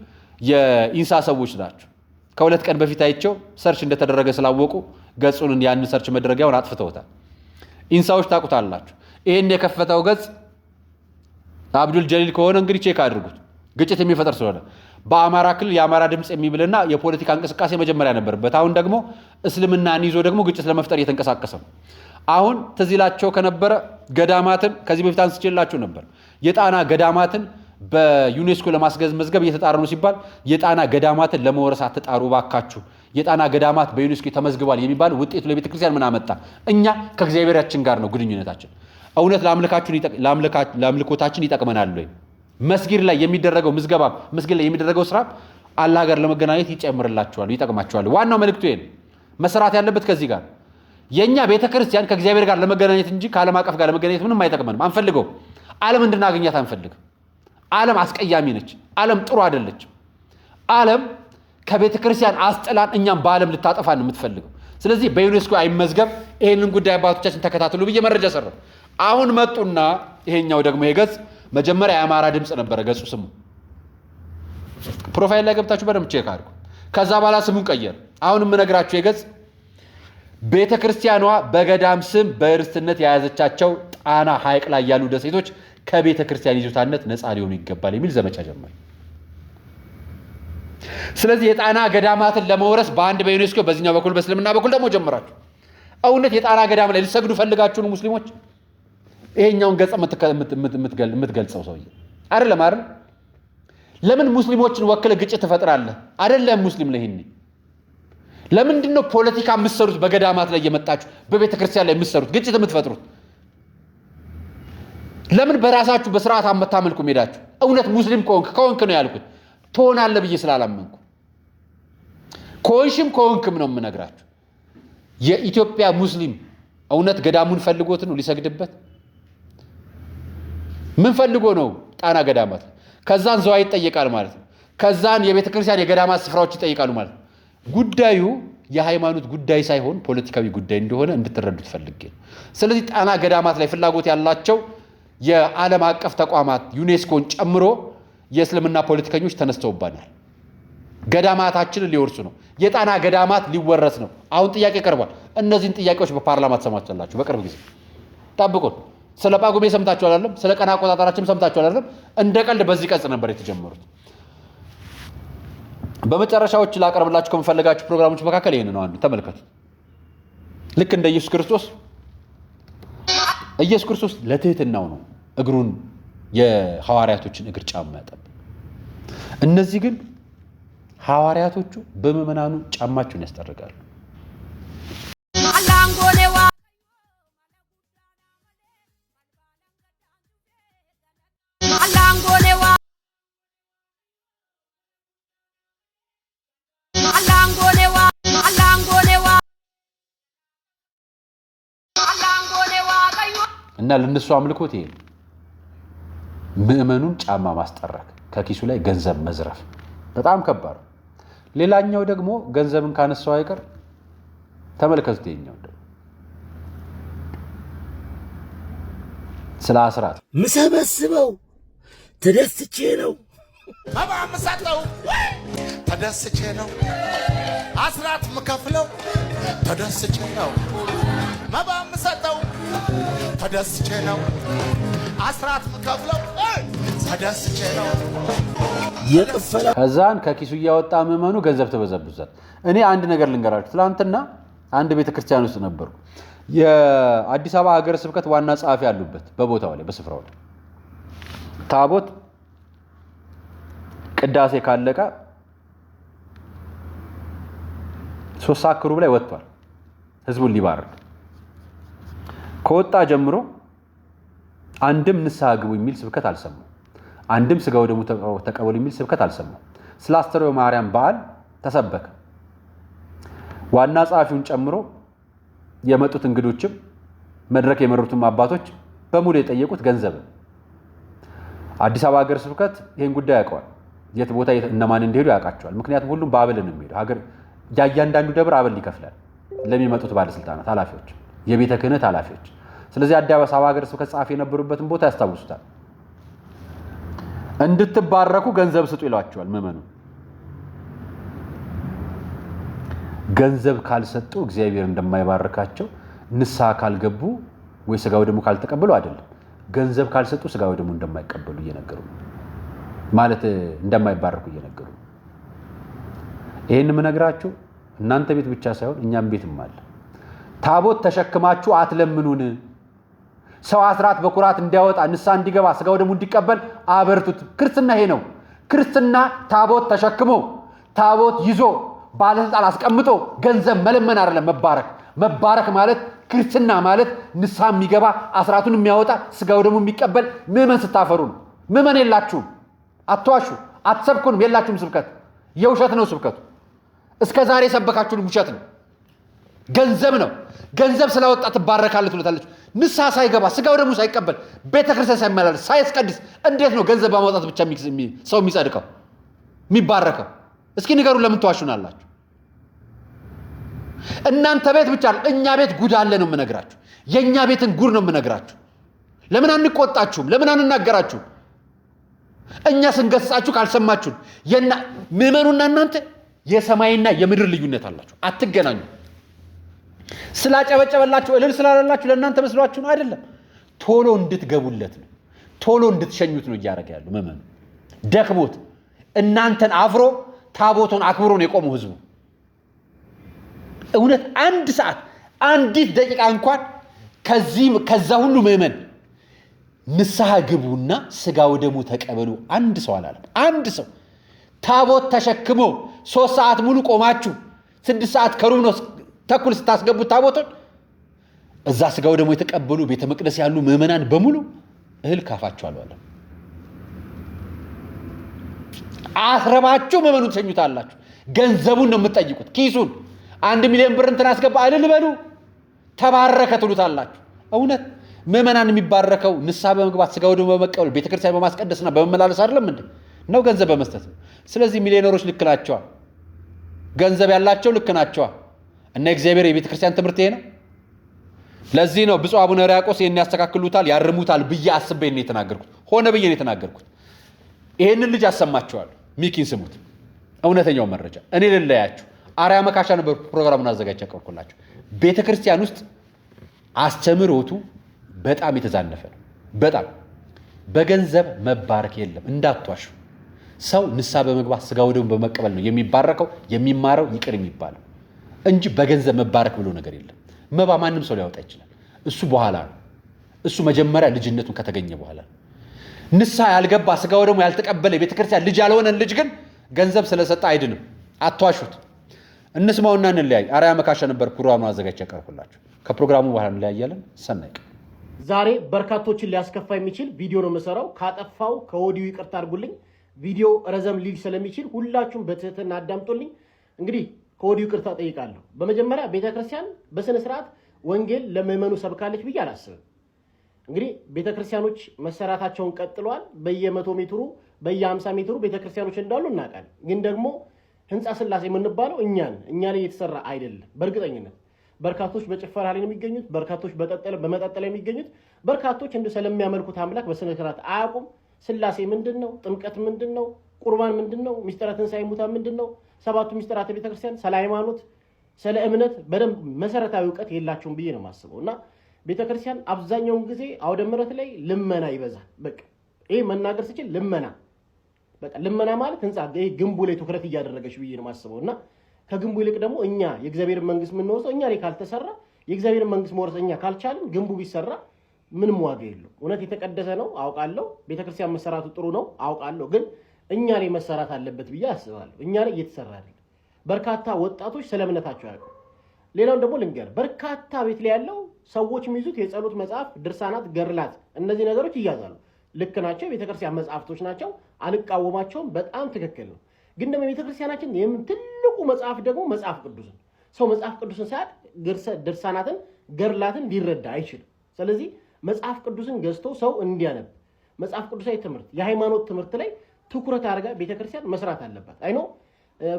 የኢንሳ ሰዎች ናቸው። ከሁለት ቀን በፊት አይቸው ሰርች እንደተደረገ ስላወቁ ገጹን ያን ሰርች መድረጊያውን አጥፍተውታል። ኢንሳዎች ታቁታላችሁ። ይሄን የከፈተው ገጽ አብዱል ጀሊል ከሆነ እንግዲህ ቼክ አድርጉት። ግጭት የሚፈጠር ስለሆነ በአማራ ክልል የአማራ ድምጽ የሚብልና የፖለቲካ እንቅስቃሴ መጀመሪያ ነበርበት። አሁን ደግሞ እስልምናን ይዞ ደግሞ ግጭት ለመፍጠር እየተንቀሳቀሰ ነው። አሁን ተዚላቸው ከነበረ ገዳማትን ከዚህ በፊት አንስቼላችሁ ነበር። የጣና ገዳማትን በዩኔስኮ ለማስመዝገብ እየተጣሩ ነው ሲባል የጣና ገዳማትን ለመወረስ አትጣሩ ባካችሁ፣ የጣና ገዳማት በዩኔስኮ ተመዝግቧል የሚባል ውጤቱ ለቤተ ክርስቲያን ምን አመጣ? እኛ ከእግዚአብሔራችን ጋር ነው ግንኙነታችን። እውነት ለአምልኮታችን ይጠቅመናል ወይ? መስጊድ ላይ የሚደረገው ምዝገባ መስጊድ ላይ የሚደረገው ስራ አላህ ጋር ለመገናኘት ይጨምርላችኋል፣ ይጠቅማችኋል። ዋናው መልእክቱ ይሄ መስራት ያለበት ከዚህ ጋር የኛ ቤተክርስቲያን ከእግዚአብሔር ጋር ለመገናኘት እንጂ ከዓለም አቀፍ ጋር ለመገናኘት ምንም አይጠቅመንም። አንፈልገው። ዓለም እንድናገኛት አንፈልግም። ዓለም አስቀያሚ ነች። ዓለም ጥሩ አይደለችም። ዓለም ከቤተክርስቲያን አስጥላን እኛም በዓለም ልታጠፋን የምትፈልገው። ስለዚህ በዩኔስኮ አይመዝገብ። ይሄንን ጉዳይ አባቶቻችን ተከታተሉ ብዬ መረጃ ሰራው። አሁን መጡና ይሄኛው ደግሞ የገጽ መጀመሪያ የአማራ ድምጽ ነበረ ገጹ ስሙ። ፕሮፋይል ላይ ገብታችሁ በደምብ ቼክ አድርጉ። ከዛ በኋላ ስሙን ቀየረ። አሁን የምነግራችሁ የገጽ ቤተክርስቲያኗ በገዳም ስም በእርስትነት የያዘቻቸው ጣና ሐይቅ ላይ ያሉ ደሴቶች ከቤተክርስቲያን ይዞታነት ነፃ ሊሆኑ ይገባል የሚል ዘመቻ ጀመረ። ስለዚህ የጣና ገዳማትን ለመውረስ በአንድ በዩኔስኮ በዚህኛው በኩል በእስልምና በኩል ደግሞ ጀመራችሁ። እውነት የጣና ገዳም ላይ ሊሰግዱ ፈልጋችሁ ነው ሙስሊሞች? ይሄኛውን ገጽ የምትገልጸው ሰውዬ አይደለም አይደል? ለምን ሙስሊሞችን ወክለ ግጭት ትፈጥራለህ? አይደለም ሙስሊም ለይሄን ለምንድን ነው ፖለቲካ የምትሰሩት? በገዳማት ላይ የመጣችሁ በቤተ ክርስቲያን ላይ የምትሰሩት ግጭት የምትፈጥሩት ለምን? በራሳችሁ በስርዓት አመታመልኩ ሄዳችሁ እውነት ሙስሊም ከሆንክ ነው ያልኩት። ትሆናለህ ብዬ ስላላመንኩ ከሆንክም ነው የምነግራችሁ። የኢትዮጵያ ሙስሊም እውነት ገዳሙን ፈልጎት ነው ሊሰግድበት? ምን ፈልጎ ነው? ጣና ገዳማት ከዛን ዘዋ ይጠየቃል ማለት ነው። ከዛን የቤተ ክርስቲያን የገዳማት ስፍራዎች ይጠየቃሉ ማለት ነው። ጉዳዩ የሃይማኖት ጉዳይ ሳይሆን ፖለቲካዊ ጉዳይ እንደሆነ እንድትረዱት ፈልጌ ነው። ስለዚህ ጣና ገዳማት ላይ ፍላጎት ያላቸው የዓለም አቀፍ ተቋማት ዩኔስኮን ጨምሮ የእስልምና ፖለቲከኞች ተነስተውባናል። ገዳማታችንን ሊወርሱ ነው። የጣና ገዳማት ሊወረስ ነው። አሁን ጥያቄ ቀርቧል። እነዚህን ጥያቄዎች በፓርላማ ተሰማችላችሁ በቅርብ ጊዜ ጠብቁት። ስለ ጳጉሜ ሰምታችሁ አይደለም? ስለ ቀን አቆጣጠራችን ሰምታችሁ አይደለም? እንደ ቀልድ በዚህ ቀጽ ነበር የተጀመሩት። በመጨረሻዎች ላቀርብላችሁ ከምፈልጋችሁ ፕሮግራሞች መካከል ይሄን ነው። አንዱ ተመልከቱ። ልክ እንደ ኢየሱስ ክርስቶስ ለትህትናው ነው እግሩን የሐዋርያቶችን እግር ጫማ ያጠብ። እነዚህ ግን ሐዋርያቶቹ በመመናኑ ጫማቸውን ያስጠርጋሉ። እና ለነሱ አምልኮት ይሄ ምእመኑን ጫማ ማስጠረቅ፣ ከኪሱ ላይ ገንዘብ መዝረፍ በጣም ከባድ። ሌላኛው ደግሞ ገንዘብን ካነሳው አይቀር ተመልከቱት። ይሄኛው ደግሞ ስለ አስራት ምሰበስበው ተደስቼ ነው መባ ምሰጠው ተደስቼ ነው አስራት ምከፍለው ተደስቼ ነው መባ ምሰጠው ተደስቼ ነው አስራት ምከፍለው ተደስቼ ነው የከፈለ ከዛን ከኪሱ እያወጣ ምዕመኑ ገንዘብ ተበዘብዟል። እኔ አንድ ነገር ልንገራችሁ። ትላንትና አንድ ቤተክርስቲያን ውስጥ ነበሩ። የአዲስ አበባ ሀገረ ስብከት ዋና ጸሐፊ ያሉበት በቦታው ላይ በስፍራው ላይ ታቦት ቅዳሴ ካለቀ 3 ሰዓት ከሩብ ላይ ወጥቷል ህዝቡን ሊባርክ። ከወጣ ጀምሮ አንድም ንስሐ ግቡ የሚል ስብከት አልሰማም። አንድም ስጋው ደሙ ተቀበሉ የሚል ስብከት አልሰማም። ስለ አስተርእዮ ማርያም በዓል ተሰበከ። ዋና ጸሐፊውን ጨምሮ የመጡት እንግዶችም መድረክ የመሩትም አባቶች በሙሉ የጠየቁት ገንዘብ። አዲስ አበባ ሀገረ ስብከት ይሄን ጉዳይ ያውቀዋል። የት ቦታ እነማን እንደሄዱ ያውቃቸዋል። ምክንያቱም ሁሉም በአበል ነው የሚሄዱ። ሀገር ያያንዳንዱ ደብር አበል ይከፍላል ለሚመጡት ባለስልጣናት፣ ኃላፊዎች፣ የቤተ ክህነት ኃላፊዎች። ስለዚህ አዲስ አበባ ሀገረ ስብከት ጸሐፊ የነበሩበትን ቦታ ያስታውሱታል። እንድትባረኩ ገንዘብ ስጡ ይሏቸዋል ምዕመኑ። ገንዘብ ካልሰጡ እግዚአብሔር እንደማይባርካቸው ንስሐ ካልገቡ ወይ ስጋው ደሙ ካልተቀበሉ አይደለም፣ ገንዘብ ካልሰጡ ስጋው ደሙ እንደማይቀበሉ እየነገሩ ማለት እንደማይባረኩ እየነገሩ። ይሄን የምነግራችሁ እናንተ ቤት ብቻ ሳይሆን እኛም ቤትም አለ። ታቦት ተሸክማችሁ አትለምኑን። ሰው አስራት በኩራት እንዲያወጣ ንስሐ እንዲገባ ስጋው ደሙ እንዲቀበል አበርቱት። ክርስትና ይሄ ነው። ክርስትና ታቦት ተሸክሞ ታቦት ይዞ ባለስልጣን አስቀምጦ ገንዘብ መለመን አይደለም መባረክ። መባረክ ማለት ክርስትና ማለት ንስሐ የሚገባ አስራቱን የሚያወጣ ስጋው ደሙ የሚቀበል ምዕመን ስታፈሩ ነው። ምዕመን የላችሁም፣ አትዋሹ፣ አትሰብኩንም፣ የላችሁም። ስብከት የውሸት ነው ስብከቱ። እስከ ዛሬ ሰበካችሁን ውሸት ነው፣ ገንዘብ ነው። ገንዘብ ስላወጣ ትባረካለህ ትሉታለች። ንስሐ ሳይገባ ስጋው ደሙ ሳይቀበል ቤተክርስቲያን ሳይመላለስ ሳይስቀድስ እንዴት ነው ገንዘብ በማውጣት ብቻ ሰው የሚጸድቀው የሚባረከው? እስኪ ንገሩን። ለምን ተዋሹናላችሁ? እናንተ ቤት ብቻ እኛ ቤት ጉድ አለ ነው የምነግራችሁ። የኛ ቤትን ጉድ ነው የምነግራችሁ። ለምን አንቆጣችሁም? ለምን አንናገራችሁም? እኛ ስንገስጻችሁ ካልሰማችሁን ምዕመኑና እናንተ የሰማይና የምድር ልዩነት አላችሁ። አትገናኙ። ስላጨበጨበላችሁ እልል ስላላላችሁ ለእናንተ መስሏችሁ ነው አይደለም። ቶሎ እንድትገቡለት ነው፣ ቶሎ እንድትሸኙት ነው እያደረገ ያለው ምዕመኑ። ደክሞት እናንተን አፍሮ ታቦቱን አክብሮ ነው የቆመው ህዝቡ። እውነት አንድ ሰዓት አንዲት ደቂቃ እንኳን ከዛ ሁሉ ምዕመን ንስሐ ግቡና ስጋው ደሙ ተቀበሉ አንድ ሰው አላለም። አንድ ሰው ታቦት ተሸክሞ 3 ሰዓት ሙሉ ቆማችሁ 6 ሰዓት ከሩብ ነው ተኩል ስታስገቡት ታቦቱን እዛ ስጋው ደሙ የተቀበሉ ቤተ መቅደስ ያሉ ምዕመናን በሙሉ እህል ካፋችሁ አልዋለም። አስረባችሁ ምዕመኑን ተሸኙታላችሁ። ገንዘቡን ነው የምትጠይቁት፣ ኪሱን 1 ሚሊዮን ብር እንትን አስገባ እልል በሉ ተባረከ ትሉታላችሁ። እውነት ምዕመናን የሚባረከው ንስሐ በመግባት ስጋው ደሙ በመቀበል ቤተክርስቲያን በማስቀደስና በመመላለስ አይደለም እንዴ? ነው ገንዘብ በመስጠት ነው። ስለዚህ ሚሊዮነሮች ልክ ናቸዋል፣ ገንዘብ ያላቸው ልክ ናቸዋል። እና እግዚአብሔር የቤተክርስቲያን ትምህርት ይሄ ነው። ለዚህ ነው ብፁዕ አቡነ ሕርያቆስ ይሄን ያስተካክሉታል ያርሙታል ብዬ አስቤ ነው የተናገርኩት። ሆነ ብዬ ነው የተናገርኩት። ይሄንን ልጅ አሰማችኋለሁ። ሚኪን ስሙት። እውነተኛው መረጃ እኔ ልለያችሁ። አርያ መካሻ ነበር ፕሮግራሙን አዘጋጅ ያቀርብኩላችሁ። ቤተክርስቲያን ውስጥ አስተምሮቱ በጣም የተዛነፈ ነው። በጣም በገንዘብ መባረክ የለም፣ እንዳትዋሹ። ሰው ንስሐ በመግባት ስጋው ደሙ በመቀበል ነው የሚባረከው የሚማረው ይቅር የሚባለው እንጂ በገንዘብ መባረክ ብሎ ነገር የለም። መባ ማንም ሰው ሊያወጣ ይችላል። እሱ በኋላ ነው። እሱ መጀመሪያ ልጅነቱን ከተገኘ በኋላ ነው። ንስሐ ያልገባ ስጋው ደሙ ያልተቀበለ ቤተክርስቲያን ልጅ ያልሆነን ልጅ ግን ገንዘብ ስለሰጠ አይድንም። አትዋሹት። እንስማውና እንለያይ። አርያ መካሻ ነበር ፕሮግራሙን አዘጋጅ ያቀርብኩላችሁ። ከፕሮግራሙ በኋላ እንለያያለን። ሰናይ ዛሬ በርካቶችን ሊያስከፋ የሚችል ቪዲዮ ነው የምሰራው። ካጠፋው ከወዲሁ ይቅርታ አድርጉልኝ። ቪዲዮ ረዘም ሊል ስለሚችል ሁላችሁም በትህትና አዳምጡልኝ። እንግዲህ ከወዲሁ ይቅርታ ጠይቃለሁ። በመጀመሪያ ቤተክርስቲያን በስነ ስርዓት ወንጌል ለምዕመኑ ሰብካለች ብዬ አላስብም። እንግዲህ ቤተክርስቲያኖች መሰራታቸውን ቀጥለዋል። በየ100 ሜትሩ በየ50 ሜትሩ ቤተክርስቲያኖች እንዳሉ እናውቃለን። ግን ደግሞ ህንፃ ስላሴ የምንባለው እኛ ላይ የተሰራ አይደለም። በእርግጠኝነት በርካቶች በጭፈራ ላይ የሚገኙት፣ በርካቶች በመጠጥ ላይ የሚገኙት፣ በርካቶች እንደ ስለሚያመልኩት አምላክ በስነ ስርዓት አያውቁም። ስላሴ ምንድነው? ጥምቀት ምንድነው? ቁርባን ምንድነው? ሚስጥረ ትንሣኤ ሙታን ምንድነው? ሰባቱ ሚስጥራተ ቤተክርስቲያን፣ ስለ ሃይማኖት፣ ስለ እምነት በደንብ መሰረታዊ ዕውቀት የላቸውም ብዬ ነው የማስበው። እና ቤተክርስቲያን አብዛኛውን ጊዜ አውደ ምሕረት ላይ ልመና ይበዛል። በቃ ይሄ መናገር ሲችል ልመና በቃ ልመና ማለት ህንጻ ይሄ ግንቡ ላይ ትኩረት እያደረገች ብዬ ነው የማስበው። እና ከግንቡ ይልቅ ደግሞ እኛ የእግዚአብሔርን መንግስት የምንወርሰው እኛ ላይ ካልተሰራ የእግዚአብሔርን መንግስት መውረስ እኛ ካልቻልን ግንቡ ቢሰራ ምንም ዋጋ የለው። እውነት የተቀደሰ ነው አውቃለሁ። ቤተክርስቲያን መሰራቱ ጥሩ ነው አውቃለሁ። ግን እኛ ላይ መሰራት አለበት ብዬ አስባለሁ። እኛ ላይ እየተሰራ አይደለም። በርካታ ወጣቶች ስለ እምነታቸው ያውቁ። ሌላውን ደግሞ ልንገር፣ በርካታ ቤት ላይ ያለው ሰዎች የሚይዙት የጸሎት መጽሐፍ፣ ድርሳናት፣ ገርላት እነዚህ ነገሮች ይያዛሉ። ልክ ናቸው። የቤተክርስቲያን መጽሐፍቶች ናቸው። አልቃወማቸውም። በጣም ትክክል ነው። ግን ደግሞ የቤተክርስቲያናችን ትልቁ መጽሐፍ ደግሞ መጽሐፍ ቅዱስን ሰው መጽሐፍ ቅዱስን ሳያውቅ ድርሳናትን ገርላትን ሊረዳ አይችልም። ስለዚህ መጽሐፍ ቅዱስን ገዝቶ ሰው እንዲያነብ መጽሐፍ ቅዱሳዊ ትምህርት የሃይማኖት ትምህርት ላይ ትኩረት አድርጋ ቤተክርስቲያን መስራት አለባት። አይኖ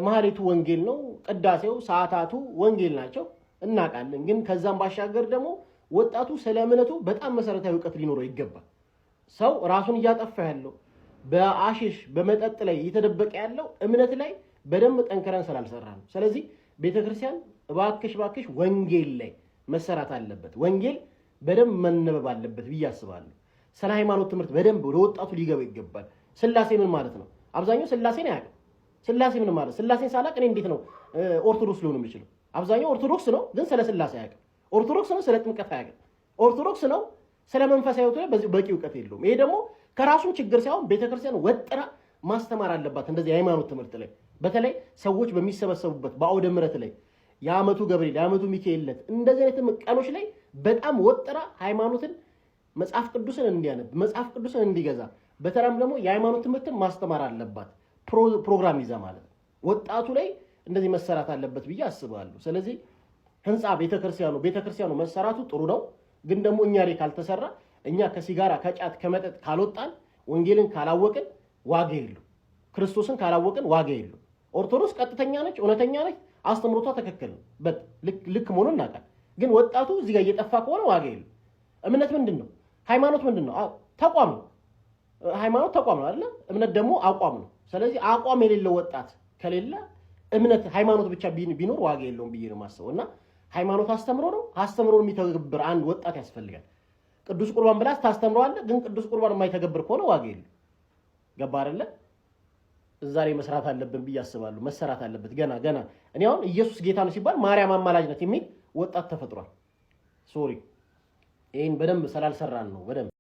ማህሌቱ ወንጌል ነው፣ ቅዳሴው ሰዓታቱ ወንጌል ናቸው እናውቃለን። ግን ከዛም ባሻገር ደግሞ ወጣቱ ስለ እምነቱ በጣም መሰረታዊ ዕውቀት ሊኖረው ይገባል። ሰው ራሱን እያጠፋ ያለው በአሽሽ በመጠጥ ላይ እየተደበቀ ያለው እምነት ላይ በደንብ ጠንከረን ስላልሰራ ነው። ስለዚህ ቤተክርስቲያን እባክሽ ወንጌል ላይ መሰራት አለበት። ወንጌል በደንብ መነበብ አለበት ብዬ አስባለሁ። ስለ ሃይማኖት ትምህርት በደንብ ለወጣቱ ሊገባ ይገባል። ስላሴ ምን ማለት ነው? አብዛኛው ስላሴን አያውቅም። ስላሴ ምን ማለት? ስላሴን ሳላቅ እኔ እንዴት ነው ኦርቶዶክስ ሊሆን የሚችለው? አብዛኛው ኦርቶዶክስ ነው፣ ግን ስለ ስላሴ አያውቅም። ኦርቶዶክስ ነው፣ ስለ ጥምቀት አያውቅም። ኦርቶዶክስ ነው፣ ስለ መንፈሳዊ ሕይወት ላይ በቂ ዕውቀት የለውም። ይሄ ደግሞ ከራሱ ችግር ሳይሆን ቤተክርስቲያን ወጥራ ማስተማር አለባት። እንደዚህ የሃይማኖት ትምህርት ላይ በተለይ ሰዎች በሚሰበሰቡበት በአውደ ምሕረት ላይ የዓመቱ ገብርኤል የዓመቱ ሚካኤል ዕለት እንደዚህ አይነት ቀኖች ላይ በጣም ወጥራ ሃይማኖትን መጽሐፍ ቅዱስን እንዲያነብ መጽሐፍ ቅዱስን እንዲገዛ በተራም ደግሞ የሃይማኖት ትምህርትን ማስተማር አለባት። ፕሮግራም ይዛ ማለት ወጣቱ ላይ እንደዚህ መሰራት አለበት ብዬ አስባለሁ። ስለዚህ ህንፃ ቤተክርስቲያኑ መሰራቱ ጥሩ ነው። ግን ደግሞ እኛ ላይ ካልተሰራ እኛ ከሲጋራ ከጫት ከመጠጥ ካልወጣን ወንጌልን ካላወቅን ዋጋ የለው። ክርስቶስን ካላወቅን ዋጋ የለው። ኦርቶዶክስ ቀጥተኛ ነች፣ እውነተኛ ነች፣ አስተምሮቷ ትክክል ነው፣ ልክ መሆኑን እናውቃለን። ግን ወጣቱ እዚህ ጋር እየጠፋ ከሆነ ዋጋ የለው። እምነት ምንድን ነው? ሃይማኖት ምንድን ነው? ተቋም ነው። ሃይማኖት ተቋም ነው አይደለ? እምነት ደግሞ አቋም ነው። ስለዚህ አቋም የሌለው ወጣት ከሌለ እምነት ሃይማኖት ብቻ ቢኖር ዋጋ የለውም ብዬ ነው የማስበው። እና ሃይማኖት አስተምሮ ነው። አስተምሮን የሚተገብር አንድ ወጣት ያስፈልጋል። ቅዱስ ቁርባን ብላስ ታስተምረዋለህ፣ ግን ቅዱስ ቁርባን የማይተገብር ከሆነ ዋጋ የለም። ገባ አይደለ? እዛ ላይ መስራት አለብን ብዬ አስባለሁ። መሰራት አለበት ገና እኔ አሁን ኢየሱስ ጌታ ነው ሲባል ማርያም አማላጅ ናት የሚል ወጣት ተፈጥሯል። ሶሪ ይሄን በደንብ ስላልሰራን ነው በደንብ